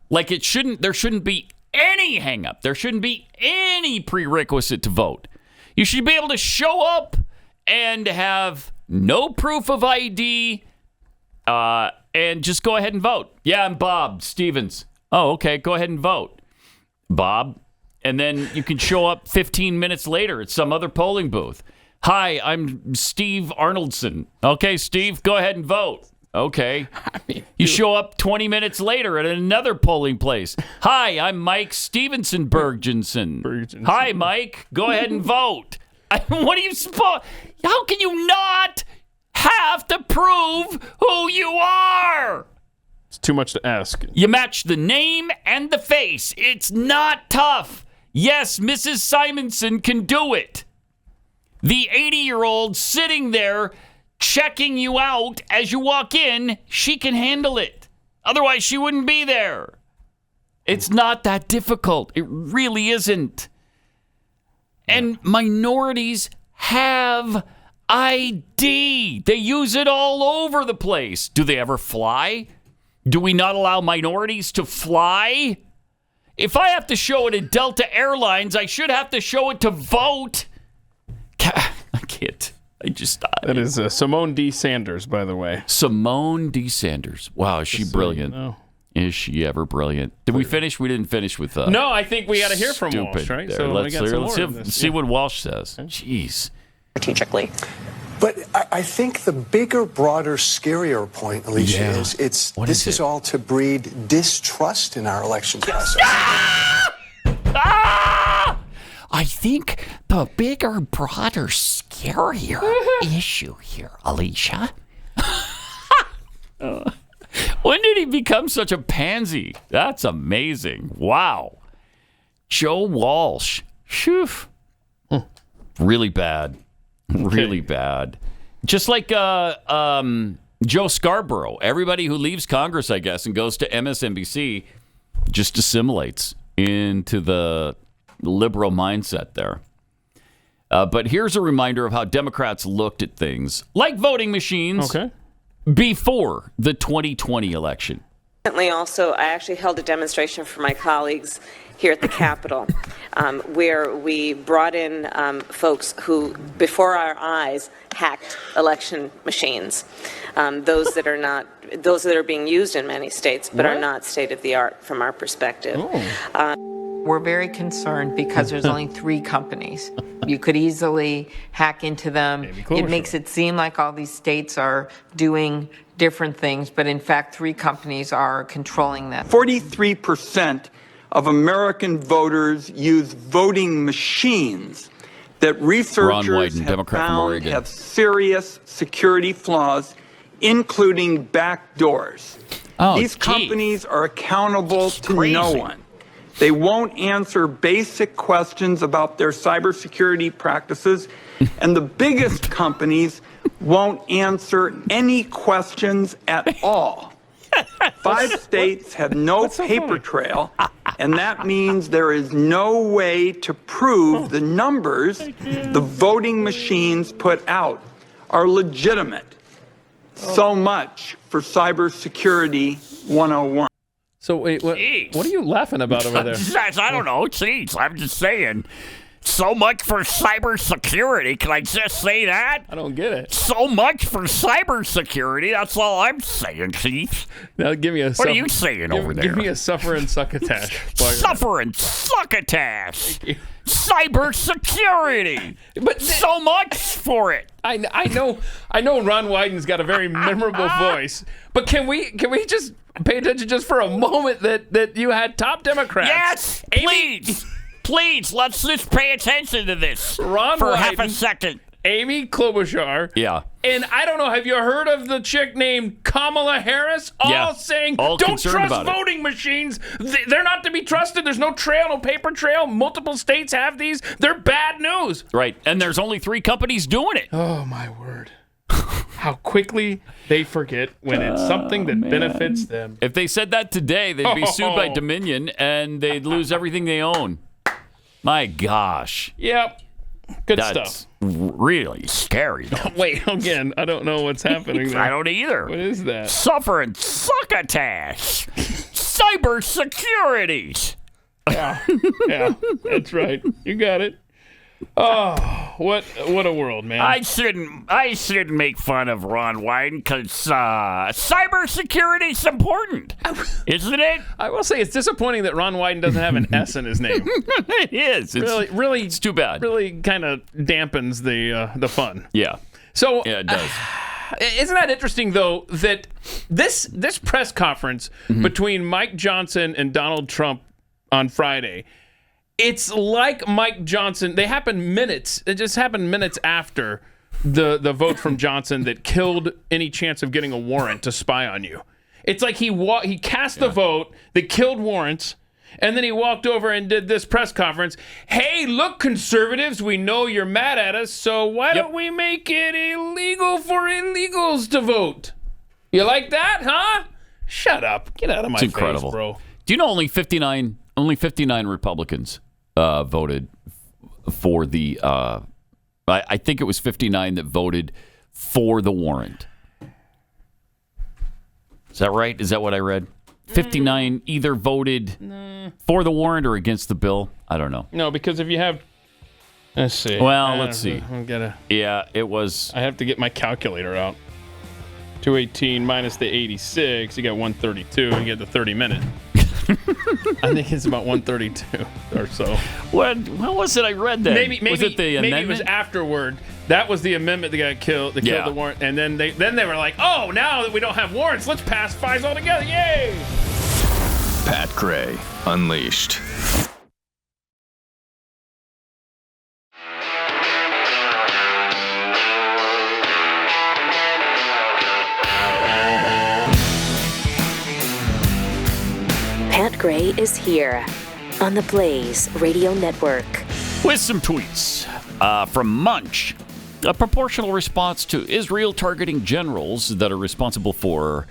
Like there shouldn't be any hang up. There shouldn't be any prerequisite to vote. You should be able to show up and have no proof of ID and just go ahead and vote. Yeah, I'm Bob Stevens. Oh, okay, go ahead and vote, Bob. And then you can show up 15 minutes later at some other polling booth. Hi, I'm Steve Arnoldson. Okay, Steve, go ahead and vote. Okay. You show up 20 minutes later at another polling place. Hi, I'm Mike Stevenson Bergenson. Hi, Mike. Go ahead and vote. What are you supposed? How can you not have to prove who you are? It's too much to ask. You match the name and the face. It's not tough. Yes, Mrs. Simonson can do it. The 80-year-old sitting there checking you out as you walk in, she can handle it. Otherwise, she wouldn't be there. It's not that difficult. It really isn't. And minorities have ID. They use it all over the place. Do they ever fly? Do we not allow minorities to fly? If I have to show it at Delta Airlines, I should have to show it to vote. I can't. That is Simone D. Sanders, by the way. Simone D. Sanders. Wow, is she brilliant? Is she ever brilliant? Did we finish? We didn't finish with No, I think we got to hear from Walsh, right? There. So Let's see what Walsh says. Jeez. Strategically. But I think the bigger, broader, scarier point, Alicia, is this is all to breed distrust in our election process. I think the bigger, broader, scarier issue here, Alicia. When did he become such a pansy? That's amazing. Wow. Joe Walsh. Phew. Really bad. Really bad. Just like Joe Scarborough. Everybody who leaves Congress, I guess, and goes to MSNBC just assimilates into the liberal mindset there. But here's a reminder of how Democrats looked at things like voting machines before the 2020 election. Also, I actually held a demonstration for my colleagues here at the Capitol, where we brought in folks who, before our eyes, hacked election machines. Those that are being used in many states, but are not state of the art from our perspective. We're very concerned because there's only 3 companies. You could easily hack into them. It makes it seem like all these states are doing different things, but in fact, 3 companies are controlling them. 43% of American voters use voting machines that researchers have found have serious security flaws, including backdoors. These companies are accountable to no one. They won't answer basic questions about their cybersecurity practices, and the biggest companies won't answer any questions at all. 5 states have no paper trail, and that means there is no way to prove the numbers the voting machines put out are legitimate. So much for cybersecurity 101. So wait, what are you laughing about over there? I don't know. Jeez, I'm just saying. So much for cybersecurity. Can I just say that? I don't get it. So much for cybersecurity. That's all I'm saying, Chief. Now give me a. What are you saying over there? Give me a suffer and succotash. Suffer and succotash. Cybersecurity. But so much for it. I know Ron Wyden's got a very memorable voice, but can we just pay attention just for a moment that you had top Democrats? Yes, please. Please, let's just pay attention to this for Wyden, half a second. Amy Klobuchar. Yeah. And I don't know, have you heard of the chick named Kamala Harris? Saying, don't trust voting machines. They're not to be trusted. There's no trail, no paper trail. Multiple states have these. They're bad news. Right. And there's only 3 companies doing it. Oh, my word. How quickly they forget when it's something that benefits them. If they said that today, they'd be sued by Dominion and they'd lose everything they own. My gosh. Yep. Good That's stuff. Really scary, though. Wait, again, I don't know what's happening there. I don't either. What is that? Suffer and succotash. Cybersecurity. Yeah, that's right. You got it. Oh, what a world, man! I shouldn't make fun of Ron Wyden because cybersecurity is important, isn't it? I will say it's disappointing that Ron Wyden doesn't have an S in his name. It is. Really, it's too bad. Really, kind of dampens the fun. Yeah. So yeah, it does. Isn't that interesting though that this press conference between Mike Johnson and Donald Trump on Friday? It's like Mike Johnson. They happened minutes. It just happened minutes after the vote from Johnson that killed any chance of getting a warrant to spy on you. It's like he cast the vote that killed warrants, and then he walked over and did this press conference. Hey, look, conservatives, we know you're mad at us, so why don't we make it illegal for illegals to vote? You like that, huh? Shut up. Get out of my face, bro. Do you know only 59 Republicans voted for the I think it was 59 that voted for the warrant. Is that right? Is that what I read? 59 either voted for the warrant or against the bill. I don't know. No, because if you have, let's see. Well, let's see. Yeah, it was. I have to get my calculator out. 218 minus the 86, you got 132. You get the 30-minute. I think it's about 132 or so. What was it I read that? Maybe was it the amendment? Maybe it was afterward. That was the amendment that got killed. That killed the warrant, and then they were like, "Oh, now that we don't have warrants, let's pass FISA altogether! Yay!" Pat Gray Unleashed. Pat Gray is here on the Blaze Radio Network. With some tweets from Munch. A proportional response to Israel targeting generals that are responsible for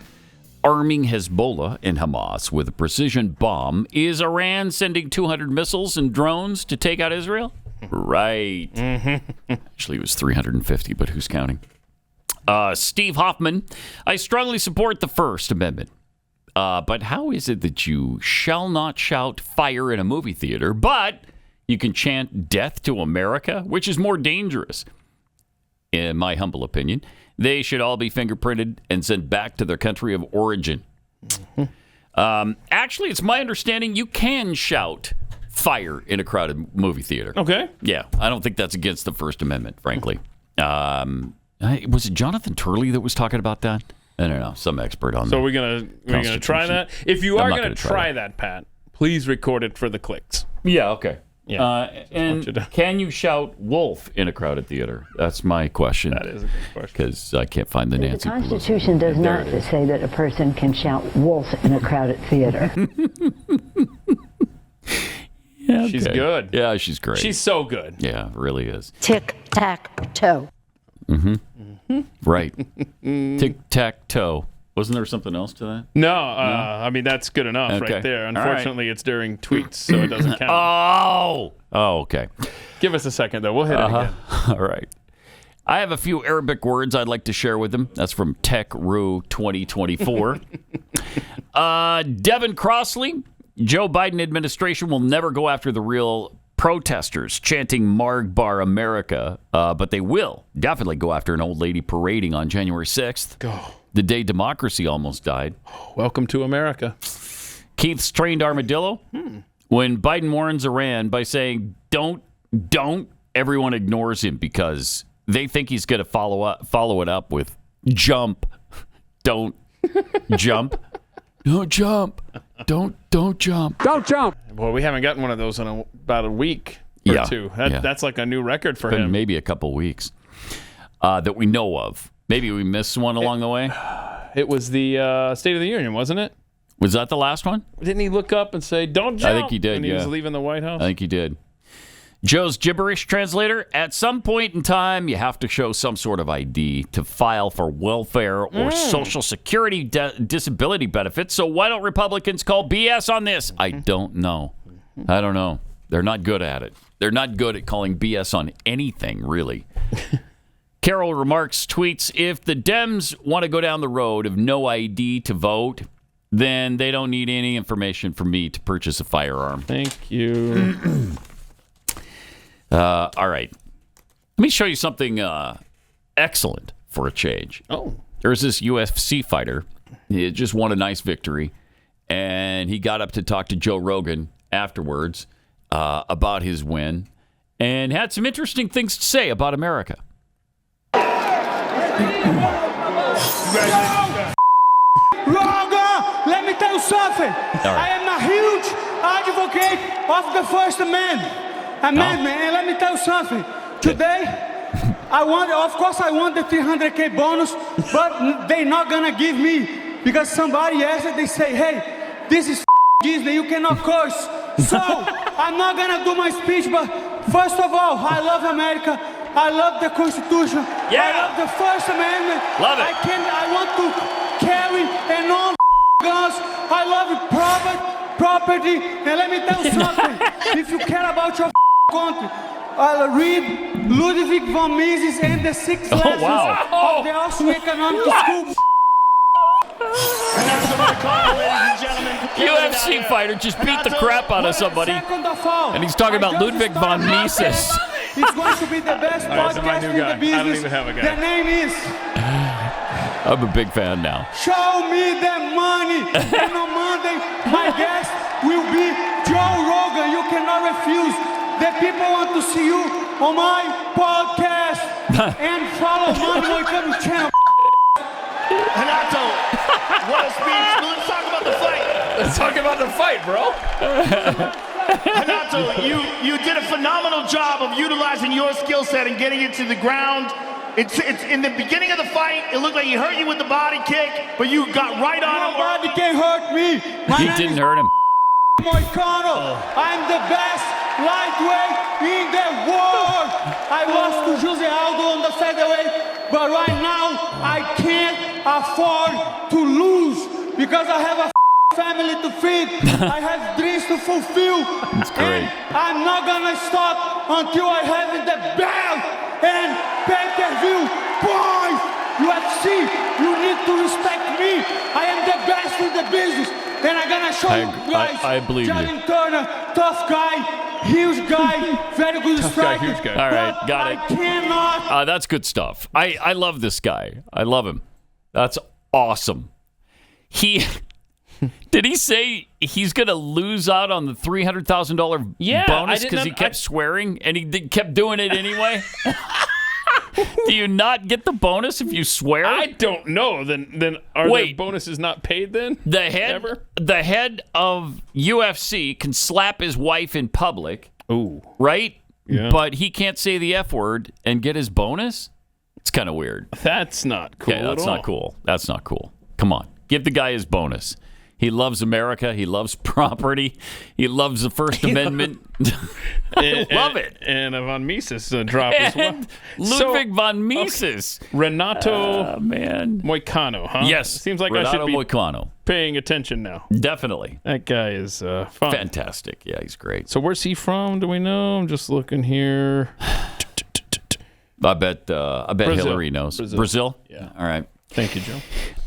arming Hezbollah and Hamas with a precision bomb. Is Iran sending 200 missiles and drones to take out Israel? Right. Actually, it was 350, but who's counting? Steve Hoffman. I strongly support the First Amendment. But how is it that you shall not shout fire in a movie theater, but you can chant death to America, which is more dangerous? In my humble opinion, they should all be fingerprinted and sent back to their country of origin. Actually, it's my understanding you can shout fire in a crowded movie theater. Okay. Yeah, I don't think that's against the First Amendment, frankly. Was it Jonathan Turley that was talking about that? I don't know, some expert on that. So we're gonna try that. If you are gonna try that, Pat, please record it for the clicks. Yeah. Okay. Yeah. And can you shout wolf in a crowded theater? That's my question. That is a good question. Because I can't find the Nancy The Constitution does not say that a person can shout wolf in a crowded theater. Yeah, okay. She's good. Yeah, she's great. She's so good. Yeah, really is. Tic-tac-toe. Right. Tic-tac-toe. Wasn't there something else to that? No, I mean, that's good enough right there. Unfortunately, it's during tweets, so it doesn't count. Oh, okay. Give us a second, though. We'll hit it again. All right. I have a few Arabic words I'd like to share with him. That's from TechRoo 2024. Devin Crossley, Joe Biden administration will never go after the real protesters chanting Margbar America, but they will definitely go after an old lady parading on January 6th, the day democracy almost died. Welcome to America. Keith's trained armadillo. When Biden warns Iran by saying, don't, everyone ignores him because they think he's going to follow it up with jump. Don't jump. Don't jump. Don't jump. Don't jump. Well, we haven't gotten one of those in about a week or two. That's like a new record for him. Maybe a couple weeks that we know of. Maybe we missed one along the way. It was the State of the Union, wasn't it? Was that the last one? Didn't he look up and say, don't jump? I think he did, when he was leaving the White House? I think he did. Joe's gibberish translator, at some point in time, you have to show some sort of ID to file for welfare or Social Security disability benefits. So why don't Republicans call BS on this? I don't know. I don't know. They're not good at it. They're not good at calling BS on anything, really. Carol Remarks tweets, if the Dems want to go down the road of no ID to vote, then they don't need any information from me to purchase a firearm. Thank you. All right. Let me show you something excellent for a change. Oh. There's this UFC fighter. He just won a nice victory. And he got up to talk to Joe Rogan afterwards about his win and had some interesting things to say about America. Rogan, let me tell you something. I am a huge advocate of the First Amendment. And let me tell you something. Today, I want the 300K bonus, but they're not gonna give me because somebody asked it. They say, hey, this is Disney, you cannot curse. So I'm not gonna do my speech, but first of all, I love America. I love the Constitution. I love the First Amendment. Love it. I want to carry and own guns. I love property. And let me tell you something. If you care about your country, I'll read Ludwig von Mises and the 6 lessons of the Austrian economic school. UFC fighter just beat the crap out of somebody. And he's talking about Ludwig von Mises. It's going to be the best podcast in the business. I don't even have a guy. The name is... I'm a big fan now. Show me the money. And on Monday, my guest will be Joe Rogan. You cannot refuse. The people want to see you on my podcast. And follow my Moicano's channel. Renato, what a speech. Let's talk about the fight. Let's talk about the fight, bro. Renato, you did a phenomenal job of utilizing your skill set and getting it to the ground. It's in the beginning of the fight, it looked like he hurt you with the body kick, but you got right on him. Nobody can hurt me. He didn't hurt him. Moicano, I'm the best lightweight in the world. I lost to Jose Aldo on the featherweight, but right now I can't afford to lose because I have a family to feed. I have dreams to fulfill. That's great. And I'm not gonna stop until I have the belt and pay-per-view. Boys, UFC, you need to respect me. I am the best in the business. And I'm gonna show you guys. I believe Jalen Turner, tough guy, huge guy, very good striker. Huge guy. All right, got it. I cannot. That's good stuff. I love this guy. I love him. That's awesome. Did he say he's going to lose out on the $300,000 bonus because he kept swearing and he kept doing it anyway? Do you not get the bonus if you swear? I don't know. Then are the bonuses not paid then? The head of UFC can slap his wife in public. Ooh. Right? Yeah. But he can't say the F word and get his bonus? It's kind of weird. That's not cool. Yeah, that's not cool. That's not cool. Come on. Give the guy his bonus. He loves America. He loves property. He loves the First Amendment. Love it. And von Mises dropped as well. Ludwig von Mises. Okay. Renato Moicano, huh? Yes. Seems like Renato I should be Moicano. Paying attention now. Definitely. That guy is fun. Fantastic. Yeah, he's great. So where's he from? Do we know? I'm just looking here. I bet Hillary knows. Brazil? Yeah. All right. Thank you, Joe.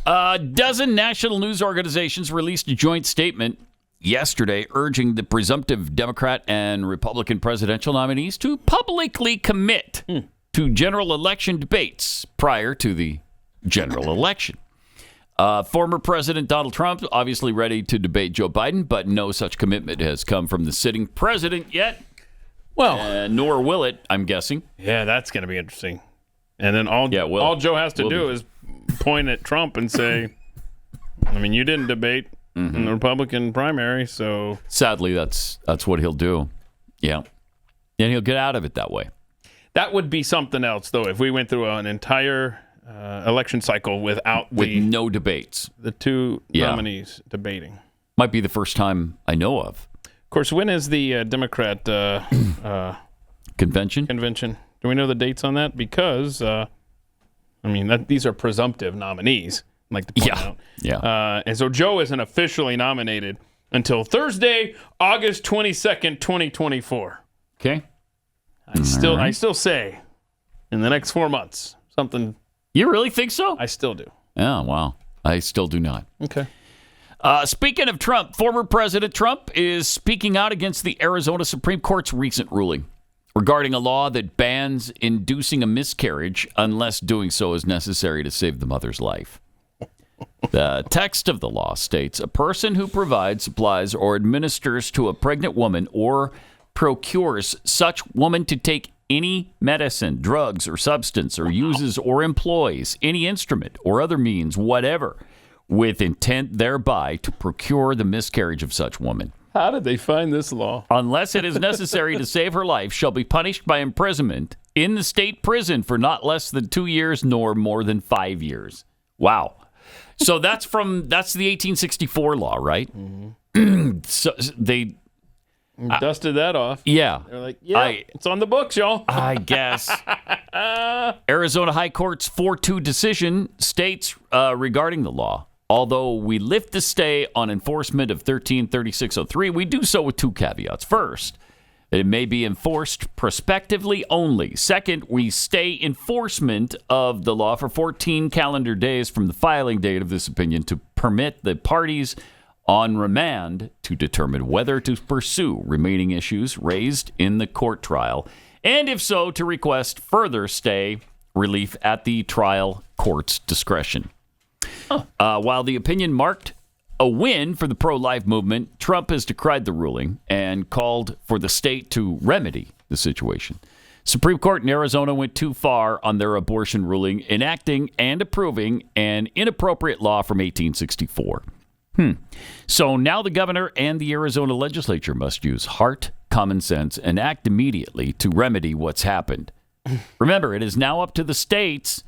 A dozen national news organizations released a joint statement yesterday urging the presumptive Democrat and Republican presidential nominees to publicly commit to general election debates prior to the general election. Former President Donald Trump obviously ready to debate Joe Biden, but no such commitment has come from the sitting president yet. Well, nor will it, I'm guessing. Yeah, that's going to be interesting. And then all Joe has to do is point at Trump and say, I mean, you didn't debate in the Republican primary, so... Sadly, that's what he'll do. Yeah. And he'll get out of it that way. That would be something else, though, if we went through an entire election cycle with no debates. The two nominees debating. Might be the first time I know of. Of course, when is the Democrat convention? Do we know the dates on that? Because, these are presumptive nominees, I'd like to point out. Yeah. And so Joe isn't officially nominated until Thursday, August 22nd, 2024. Okay. I still say in the next 4 months, something. You really think so? I still do. Oh, wow. I still do not. Okay. Speaking of Trump, former President Trump is speaking out against the Arizona Supreme Court's recent ruling regarding a law that bans inducing a miscarriage unless doing so is necessary to save the mother's life. The text of the law states a person who provides, supplies, or administers to a pregnant woman or procures such woman to take any medicine, drugs, or substance, or uses or employs any instrument or other means, whatever, with intent thereby to procure the miscarriage of such woman. How did they find this law? Unless it is necessary to save her life, shall be punished by imprisonment in the state prison for not less than 2 years nor more than 5 years. Wow. So that's the 1864 law, right? Mm-hmm. So they dusted that off. Yeah. They're like, it's on the books, y'all. I guess. Arizona High Court's 4-2 decision states regarding the law, although we lift the stay on enforcement of 133603, we do so with two caveats. First, it may be enforced prospectively only. Second, we stay enforcement of the law for 14 calendar days from the filing date of this opinion to permit the parties on remand to determine whether to pursue remaining issues raised in the court trial, and if so, to request further stay relief at the trial court's discretion. While the opinion marked a win for the pro-life movement, Trump has decried the ruling and called for the state to remedy the situation. Supreme Court in Arizona went too far on their abortion ruling, enacting and approving an inappropriate law from 1864. So now the governor and the Arizona legislature must use heart, common sense, and act immediately to remedy what's happened. Remember, it is now up to the states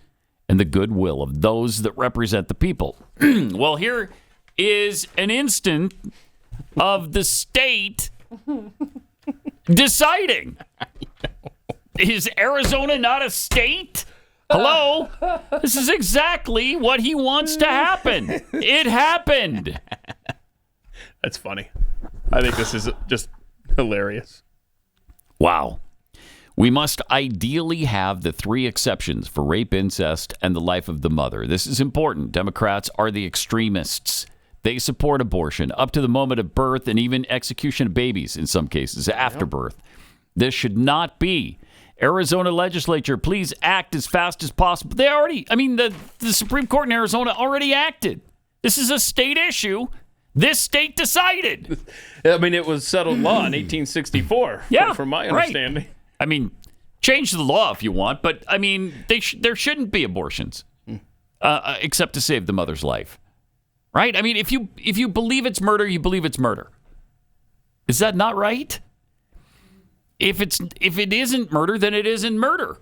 and the goodwill of those that represent the people. Well, here is an instant of the state deciding. Is Arizona not a state? Hello? This is exactly what he wants to happen. It happened. That's funny. I think this is just hilarious. Wow. We must ideally have the three exceptions for rape, incest, and the life of the mother. This is important. Democrats are the extremists. They support abortion up to the moment of birth and even execution of babies in some cases after birth. This should not be. Arizona legislature, please act as fast as possible. They already, the Supreme Court in Arizona already acted. This is a state issue. This state decided. It was settled law in 1864, from my understanding. Right. Change the law if you want, but, there shouldn't be abortions, except to save the mother's life. Right? If you believe it's murder, you believe it's murder. Is that not right? If it isn't murder, then it isn't murder.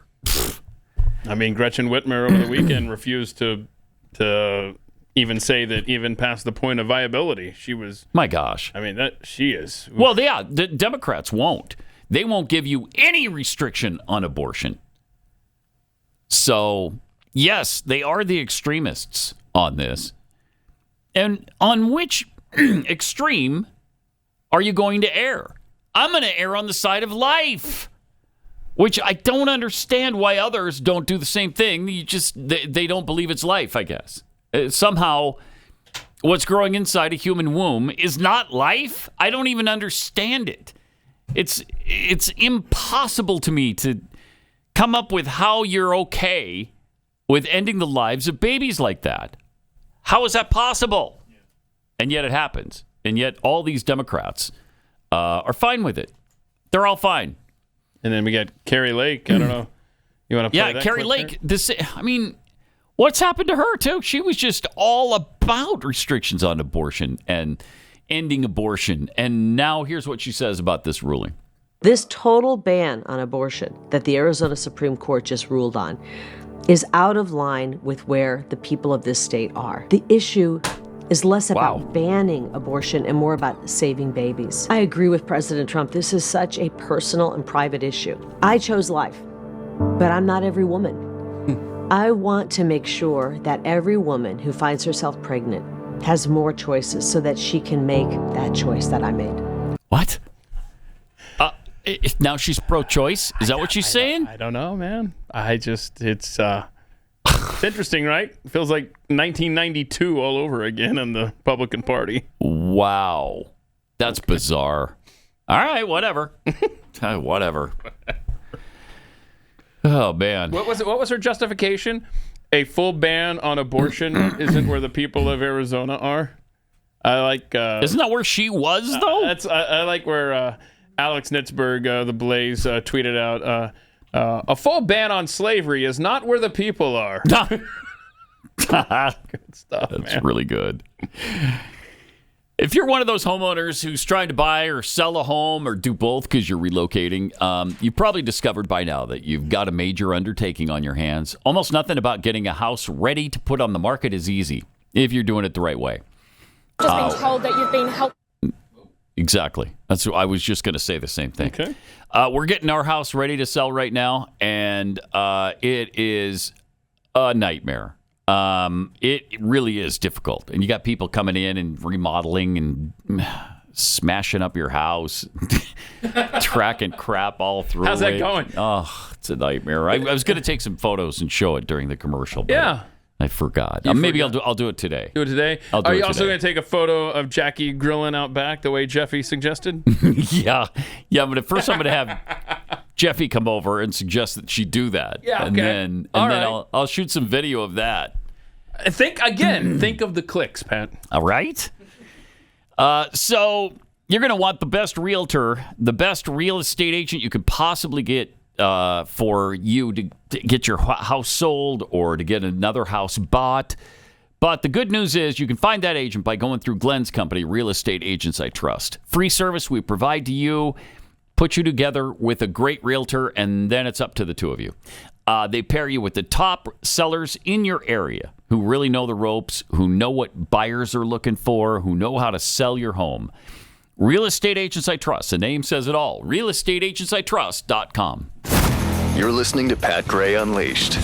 Gretchen Whitmer over the weekend refused to even say that even past the point of viability. She was... My gosh. She is... Well, yeah, the Democrats won't. They won't give you any restriction on abortion. So, yes, they are the extremists on this. And on which extreme are you going to err? I'm going to err on the side of life. which I don't understand why others don't do the same thing. They don't believe it's life, I guess. Somehow, what's growing inside a human womb is not life. I don't even understand it. It's impossible to me to come up with how you're okay with ending the lives of babies like that. How is that possible? And yet it happens. And yet all these Democrats are fine with it. They're all fine. And then we got Carrie Lake. I don't know. You want to play that Carrie clip Lake. What's happened to her, too? She was just all about restrictions on abortion and ending abortion. And now here's what she says about this ruling. This total ban on abortion that the Arizona Supreme Court just ruled on is out of line with where the people of this state are. The issue is less about banning abortion and more about saving babies. I agree with President Trump. This is such a personal and private issue. I chose life, but I'm not every woman. I want to make sure that every woman who finds herself pregnant has more choices so that she can make that choice that I made. What? Now she's pro-choice? Is that what she's saying? I don't know, man. It's interesting, right? It feels like 1992 all over again in the Republican Party. Wow. That's bizarre. All right, whatever. Whatever. Oh, man. What was her justification? A full ban on abortion isn't where the people of Arizona are? I like... Isn't that where she was, though? I like where Alex Nitzberg, The Blaze, tweeted out... a full ban on slavery is not where the people are. Good stuff, man. That's really good. If you're one of those homeowners who's trying to buy or sell a home or do both because you're relocating, you've probably discovered by now that you've got a major undertaking on your hands. Almost nothing about getting a house ready to put on the market is easy if you're doing it the right way. Just being told that you've been helped. Exactly. That's what I was just going to say the same thing. Okay. We're getting our house ready to sell right now, and it is a nightmare. It really is difficult. And you got people coming in and remodeling and smashing up your house, tracking crap all through it. How's that going? Oh, it's a nightmare. I was going to take some photos and show it during the commercial. But yeah. I forgot. Maybe I'll do it today. Do it today? Are you also going to take a photo of Jackie grilling out back the way Jeffy suggested? Yeah. But at first I'm going to have Jeffy come over and suggest that she do that. Yeah, and then I'll shoot some video of that. Think of the clicks, Pat. All right. So you're going to want the best realtor, the best real estate agent you could possibly get for you to get your house sold or to get another house bought. But the good news is you can find that agent by going through Glenn's company, Real Estate Agents I Trust. Free service we provide to you, put you together with a great realtor, and then it's up to the two of you. They pair you with the top sellers in your area who really know the ropes, who know what buyers are looking for, who know how to sell your home. Real Estate Agents I Trust. The name says it all. realestateagentsitrust.com. You're listening to Pat Gray Unleashed.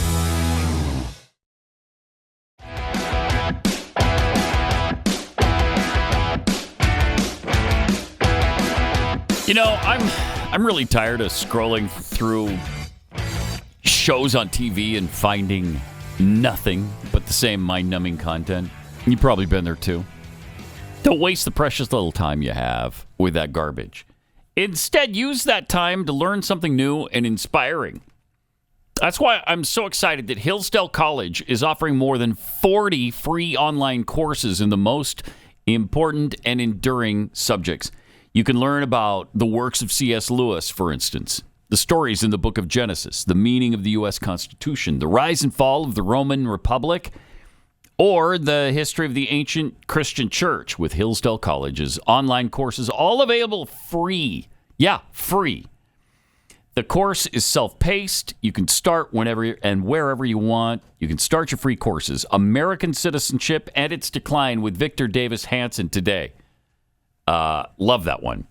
You know, I'm really tired of scrolling through shows on TV and finding nothing but the same mind-numbing content. You've probably been there too. Don't waste the precious little time you have with that garbage. Instead, use that time to learn something new and inspiring. That's why I'm so excited that Hillsdale College is offering more than 40 free online courses in the most important and enduring subjects. You can learn about the works of C.S. Lewis, for instance, the stories in the book of Genesis, the meaning of the U.S. Constitution, the rise and fall of the Roman Republic, or the history of the ancient Christian church with Hillsdale College's online courses, all available free. Yeah, free. The course is self-paced. You can start whenever and wherever you want. You can start your free courses. American Citizenship and Its Decline with Victor Davis Hanson today. Love that one.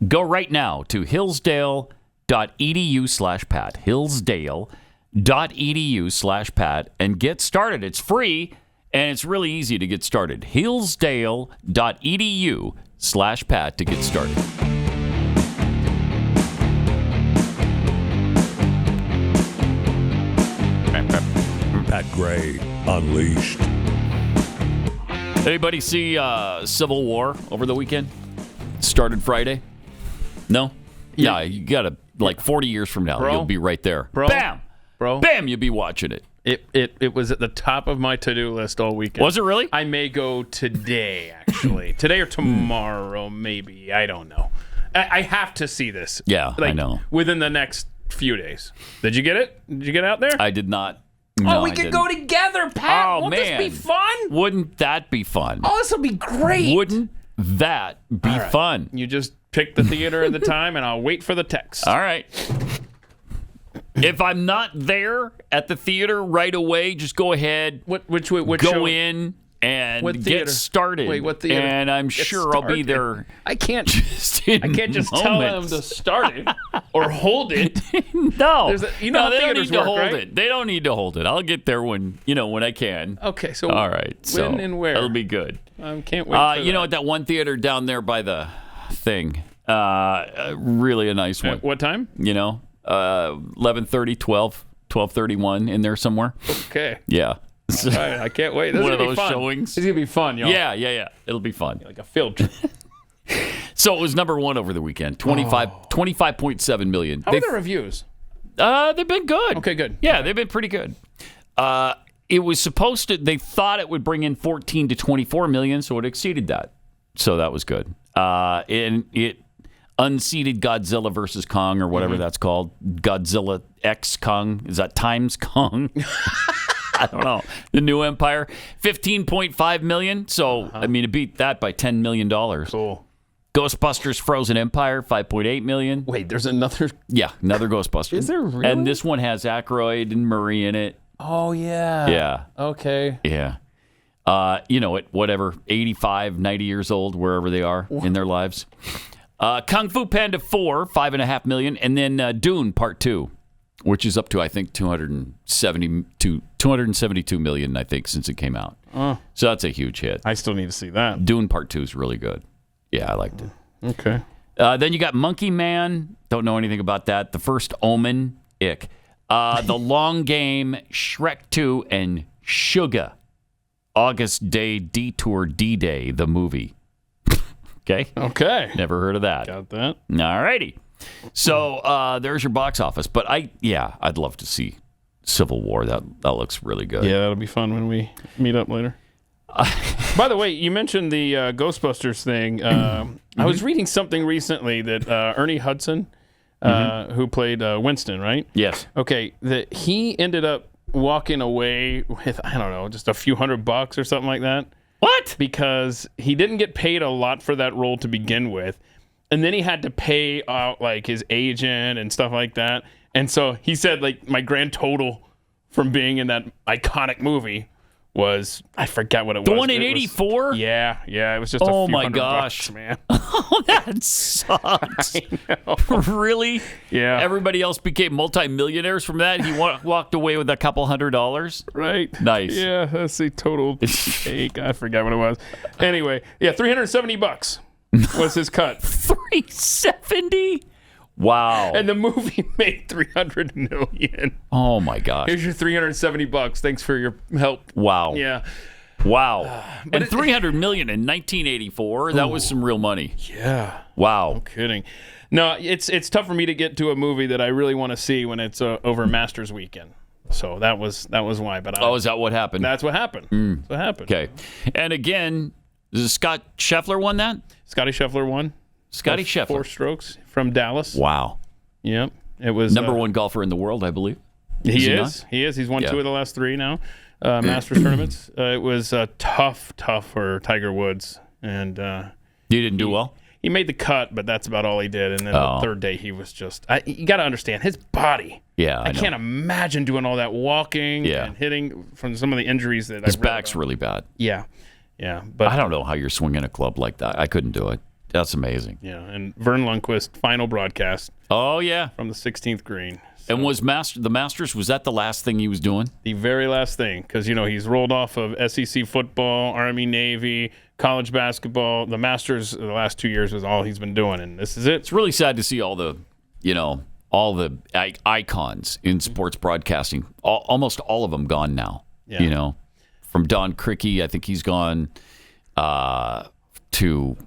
Go right now to hillsdale.edu/Pat. Hillsdale.edu/Pat and get started. It's free and it's really easy to get started. Hillsdale.edu/Pat to get started. Pat Gray Unleashed. Anybody see Civil War over the weekend? Started Friday? No? Yeah, you got to, 40 years from now, you'll be right there. Bam! Bam, you'll be watching it. It was at the top of my to-do list all weekend. Was it really? I may go today, actually. Today or tomorrow, maybe. I don't know. I have to see this. Yeah, I know. Within the next few days. Did you get it? Did you get out there? I did not. No, we could go together, Pat. Oh, Won't man. this be fun? Wouldn't that be fun? Oh, this will be great. Wouldn't that be fun? You just pick the theater and the time, and I'll wait for the text. All right. If I'm not there at the theater right away, just go ahead. Which go show? In and theater? get started. Wait, what theater? And I'm sure I'll be there. I can't just tell them to start it or hold it. No, how they don't theaters need to work, hold right? it. They don't need to hold it. I'll get there when I can. Okay, so all right. When and where? It'll be good. Can't wait. You know, at that one theater down there by the thing, really a nice one. At what time? 11:30, 12:31 in there somewhere. Okay. Yeah. All right, I can't wait. This One is of gonna be those fun. showings. This is gonna be fun, y'all. Yeah. It'll be fun. Like a field trip. So it was number one over the weekend. 25.7 million. How are the reviews? They've been good. Okay, good. Yeah, they've been pretty good. It was supposed to. They thought it would bring in 14 to 24 million, so it exceeded that. So that was good. And it unseated Godzilla versus Kong or whatever that's called. Godzilla X Kong. Is that times Kong? I don't know. The new empire. 15.5 million. So, I mean, it beat that by $10 million. Cool. Ghostbusters Frozen Empire, 5.8 million. Wait, there's another? Yeah, another Ghostbusters. Is there really? And this one has Aykroyd and Murray in it. Oh, yeah. Yeah. Okay. Yeah. At whatever, 85, 90 years old, wherever they are in their lives. Kung Fu Panda 4, 5.5 million. And then Dune Part 2, which is up to, I think, 272 million, I think, since it came out. So that's a huge hit. I still need to see that. Dune Part 2 is really good. Yeah, I liked it. Okay. Then you got Monkey Man. Don't know anything about that. The First Omen. Ick. The Long Game, Shrek 2, and Sugar. August Day Detour D-Day, the movie. Okay? Okay. Never heard of that. Got that. All righty. So there's your box office. But I'd love to see Civil War. That looks really good. Yeah, that'll be fun when we meet up later. By the way, you mentioned the Ghostbusters thing. I was reading something recently that Ernie Hudson, who played Winston, right? Yes. Okay, that he ended up walking away with, I don't know, just a few $100 or something like that. What? Because he didn't get paid a lot for that role to begin with. And then he had to pay out like his agent and stuff like that. And so he said, like, my grand total from being in that iconic movie was, I forgot what it was. The one in 84? Yeah. It was just a few $100, man. Oh, that sucks. I know. Really? Yeah. Everybody else became multimillionaires from that. He walked away with a couple $100. Right. Nice. Yeah, that's the total take. I forgot what it was. Anyway, yeah, $370 was his cut. 370? Wow. And the movie made $300 million. Oh my gosh. Here's your $370. Thanks for your help. Wow. Yeah. Wow. And $300 million in 1984. That was some real money. Yeah. Wow. No kidding. No, it's tough for me to get to a movie that I really want to see when it's over Masters weekend. So that was why. But is that what happened? That's what happened. That's what happened. Okay. And again, Scott Scheffler won that? Scotty Scheffler won. Scotty Scheffler. 4 strokes from Dallas. Wow. Yep. It was number one golfer in the world, I believe. He is. He's won 2 of the last 3 now. Masters tournaments. It was tough for Tiger Woods, and you didn't do well. He made the cut, but that's about all he did. And then the third day, he was just. You got to understand his body. Yeah, I can't imagine doing all that walking and hitting from some of the injuries that his back's really bad. Yeah, but I don't know how you're swinging a club like that. I couldn't do it. That's amazing. Yeah, and Vern Lundquist final broadcast. Oh yeah, from the 16th green. So, and was the Masters? Was that the last thing he was doing? The very last thing, because he's rolled off of SEC football, Army, Navy, college basketball. The Masters the last 2 years was all he's been doing, and this is it. It's really sad to see all all the icons in sports broadcasting. Almost all of them gone now. Yeah. You know, from Don Criqui, I think he's gone to.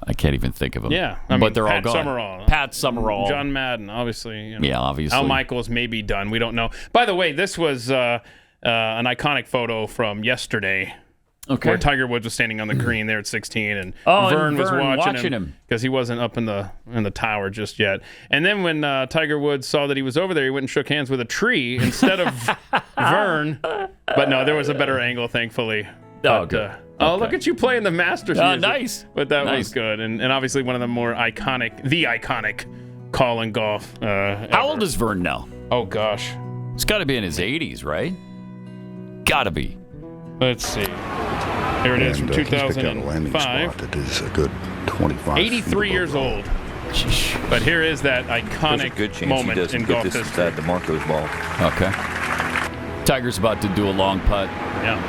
I can't even think of them. Yeah, but they're Pat all gone. Summerall. Pat Summerall. John Madden, obviously. You know. Yeah, obviously. Al Michaels may be done. We don't know. By the way, this was an iconic photo from yesterday. Okay. Where Tiger Woods was standing on the green there at 16, and Vern was watching him because he wasn't up in the tower just yet. And then when Tiger Woods saw that he was over there, he went and shook hands with a tree instead of Vern. But no, there was a better angle, thankfully. But, good. Look at you playing the Masters music. Nice. But that Nice. was good, and obviously one of the more iconic call in golf. How old is Vern now? Oh gosh, it's got to be in his 80s, right? Got to be. Let's see. Here it is from He's picked out a landing 2005. spot that is a good 25 83 years old. But here is that iconic moment in golf history. The Marco's ball. Okay. Tiger's about to do a long putt. Yeah.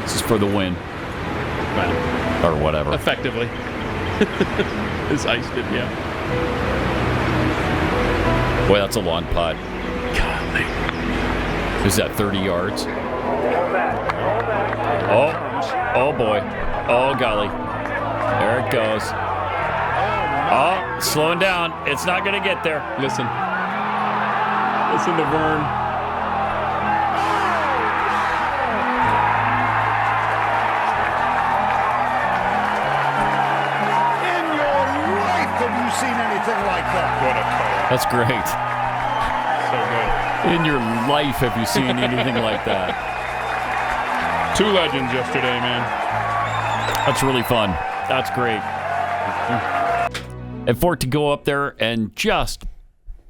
This is for the win. Well, or whatever. Effectively. It's iced it, yeah. Boy, that's a long putt. Golly. Is that 30 yards? Oh boy. Oh, golly. There it goes. Oh, slowing down. It's not going to get there. Listen to Vern. In your life have you seen anything like that? What a call. That's great. So good. In your life, have you seen anything like that? Two legends yesterday, man. That's really fun. That's great. And for it to go up there and just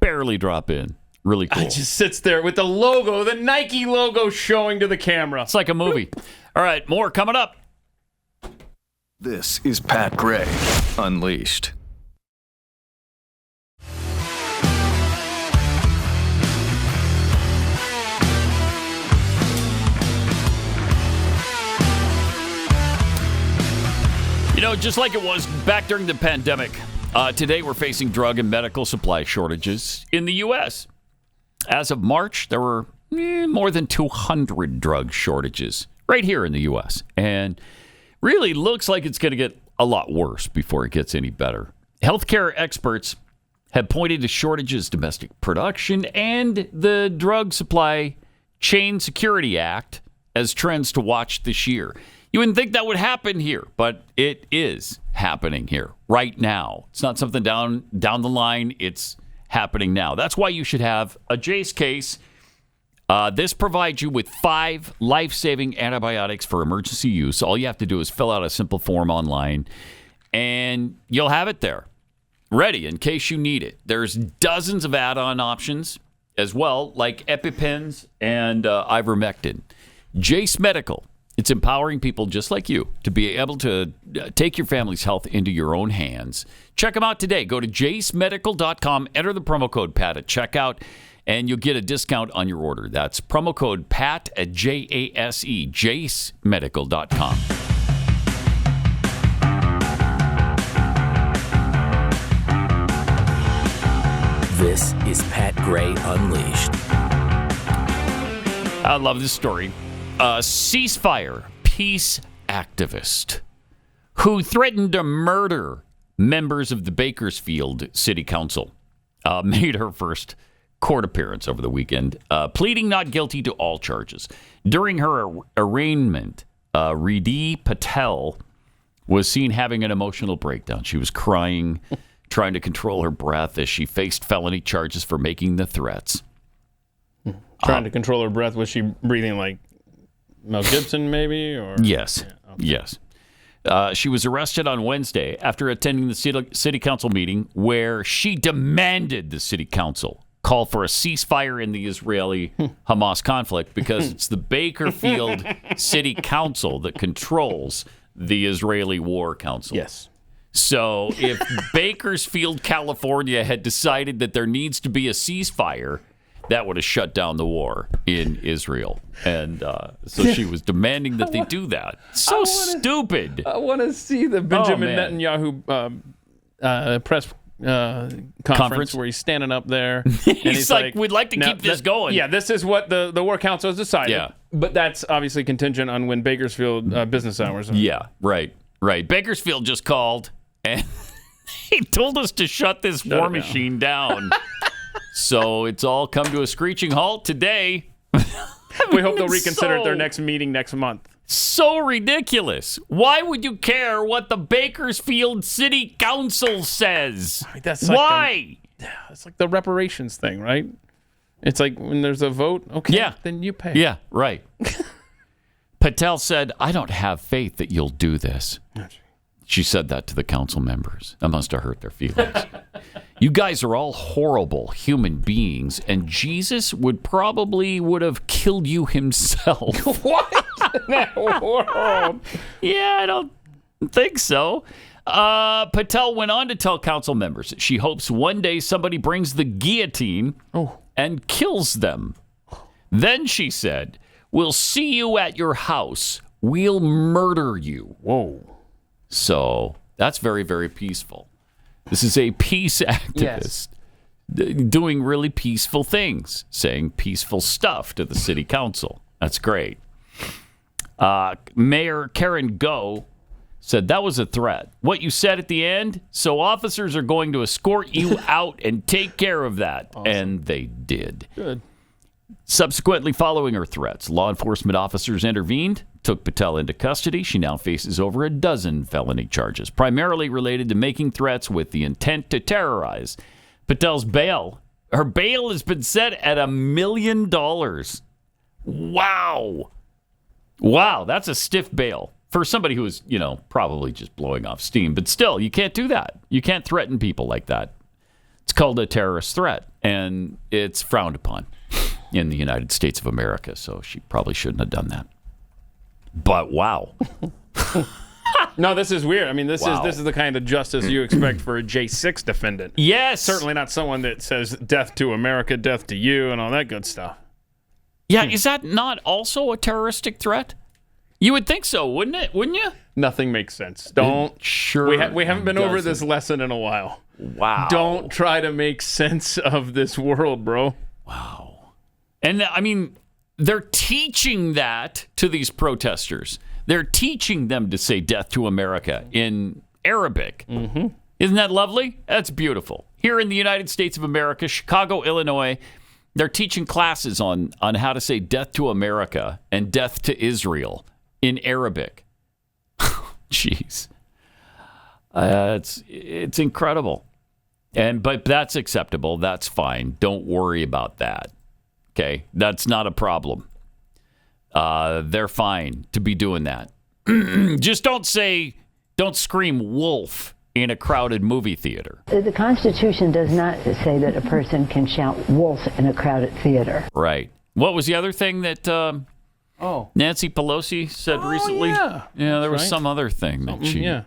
barely drop in. Really cool. It just sits there with the logo, the Nike logo showing to the camera. It's like a movie. All right, more coming up. This is Pat Gray Unleashed. You know, just like it was back during the pandemic, today we're facing drug and medical supply shortages in the U.S. As of March, there were more than 200 drug shortages right here in the U.S. And really looks like it's going to get a lot worse before it gets any better. Healthcare experts have pointed to shortages, domestic production, and the Drug Supply Chain Security Act as trends to watch this year. You wouldn't think that would happen here, but it is happening here right now. It's not something down the line. It's happening now. That's why you should have a Jace case. This provides you with 5 life-saving antibiotics for emergency use. All you have to do is fill out a simple form online, and you'll have it there, ready in case you need it. There's dozens of add-on options as well, like EpiPens and ivermectin. Jace Medical. It's empowering people just like you to be able to take your family's health into your own hands. Check them out today. Go to jacemedical.com, enter the promo code PAT at checkout, and you'll get a discount on your order. That's promo code PAT at JASE, jacemedical.com. This is Pat Gray Unleashed. I love this story. A ceasefire peace activist who threatened to murder members of the Bakersfield City Council made her first court appearance over the weekend, pleading not guilty to all charges. During her arraignment, Riddhi Patel was seen having an emotional breakdown. She was crying, trying to control her breath as she faced felony charges for making the threats. Trying to control her breath. Was she breathing like Mel Gibson, maybe? Or Yes. Yeah, okay. Yes. She was arrested on Wednesday after attending the city council meeting where she demanded the city council call for a ceasefire in the Israeli-Hamas conflict because it's the Bakersfield City Council that controls the Israeli War Council. Yes. So if Bakersfield, California had decided that there needs to be a ceasefire, that would have shut down the war in Israel. And so she was demanding that they do that. So stupid. I want to see the Benjamin Netanyahu press conference where he's standing up there. And he's like, we'd like to keep this going. Yeah, this is what the War Council has decided. Yeah. But that's obviously contingent on when Bakersfield business hours are. Yeah, right. Bakersfield just called, and he told us to shut this war machine down. So it's all come to a screeching halt today. We hope they'll reconsider at their next meeting next month. So ridiculous. Why would you care what the Bakersfield City Council says? That's like why? It's like the reparations thing, right? It's like when there's a vote, okay, then you pay. Yeah, right. Patel said, I don't have faith that you'll do this. She said that to the council members. That must have hurt their feelings. You guys are all horrible human beings, and Jesus would have killed you himself. What in that world? Yeah, I don't think so. Patel went on to tell council members that she hopes one day somebody brings the guillotine and kills them. Then she said, we'll see you at your house. We'll murder you. Whoa. So that's very, very peaceful. This is a peace activist doing really peaceful things, saying peaceful stuff to the city council. That's great. Mayor Karen Go said that was a threat. What you said at the end, so officers are going to escort you out and take care of that. Awesome. And they did. Good. Subsequently, following her threats, law enforcement officers intervened, took Patel into custody. She now faces over a dozen felony charges, primarily related to making threats with the intent to terrorize. Patel's bail, her bail has been set at $1 million. Wow. Wow, that's a stiff bail for somebody who is, probably just blowing off steam. But still, you can't do that. You can't threaten people like that. It's called a terrorist threat, and it's frowned upon in the United States of America, so she probably shouldn't have done that. But wow. No, this is weird. I mean, this is the kind of justice you expect for a J6 defendant. Yes. Certainly not someone that says death to America, death to you, and all that good stuff. Yeah, is that not also a terroristic threat? You would think so, wouldn't it? Wouldn't you? Nothing makes sense. We haven't been over this lesson in a while. Wow. Don't try to make sense of this world, bro. Wow. And I mean, they're teaching that to these protesters. They're teaching them to say death to America in Arabic. Mm-hmm. Isn't that lovely? That's beautiful. Here in the United States of America, Chicago, Illinois, they're teaching classes on how to say death to America and death to Israel in Arabic. Jeez. It's incredible. But that's acceptable. That's fine. Don't worry about that. Okay, that's not a problem. They're fine to be doing that. Just don't scream wolf in a crowded movie theater. The Constitution does not say that a person can shout wolf in a crowded theater. Right. What was the other thing that Nancy Pelosi said recently? Yeah, there was some other thing that she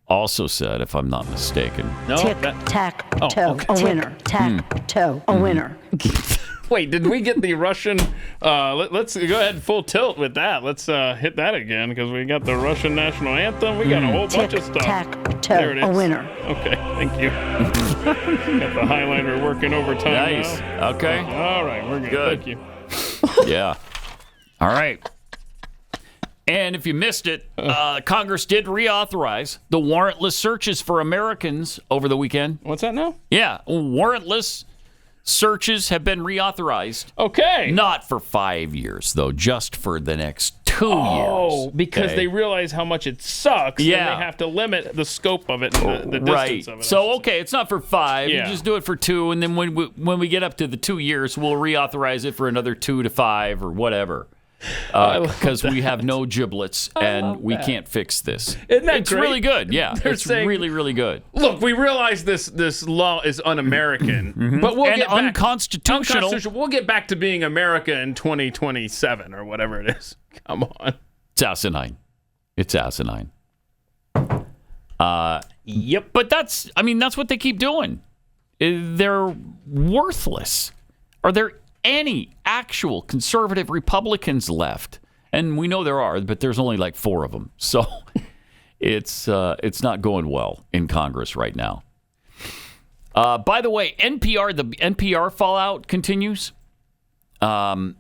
also said, if I'm not mistaken. No, Tic-tac-toe, a winner. Tac-toe, a winner. Wait, did we get the Russian? Let's go ahead and full tilt with that. Let's hit that again because we got the Russian national anthem. We got a whole bunch of stuff. There it is. A winner. Okay, thank you. Got the highlighter working overtime. Nice. Now. Okay. All right, we're good. Thank you. Yeah. All right. And if you missed it, Congress did reauthorize the warrantless searches for Americans over the weekend. What's that now? Yeah, warrantless searches have been reauthorized. Okay. Not for 5 years, though, just for the next 2 years. Oh, because they realize how much it sucks. Yeah. And they have to limit the scope of it and the distance of it. So, okay, it's not for 5. Yeah. You just do it for 2, and then when we get up to the 2 years, we'll reauthorize it for another 2 to 5 or whatever. Because we have no giblets and we can't fix this. Isn't that it's great? really good. Yeah, it's really, really good. Look, we realize this law is un-American, but we'll get back, unconstitutional. We'll get back to being America in 2027 or whatever it is. Come on. It's asinine. It's asinine. Yep. But that's what they keep doing. They're worthless. Are there any actual conservative Republicans left? And we know there are, but there's only like 4 of them. So it's not going well in Congress right now. By the way, the NPR fallout continues. The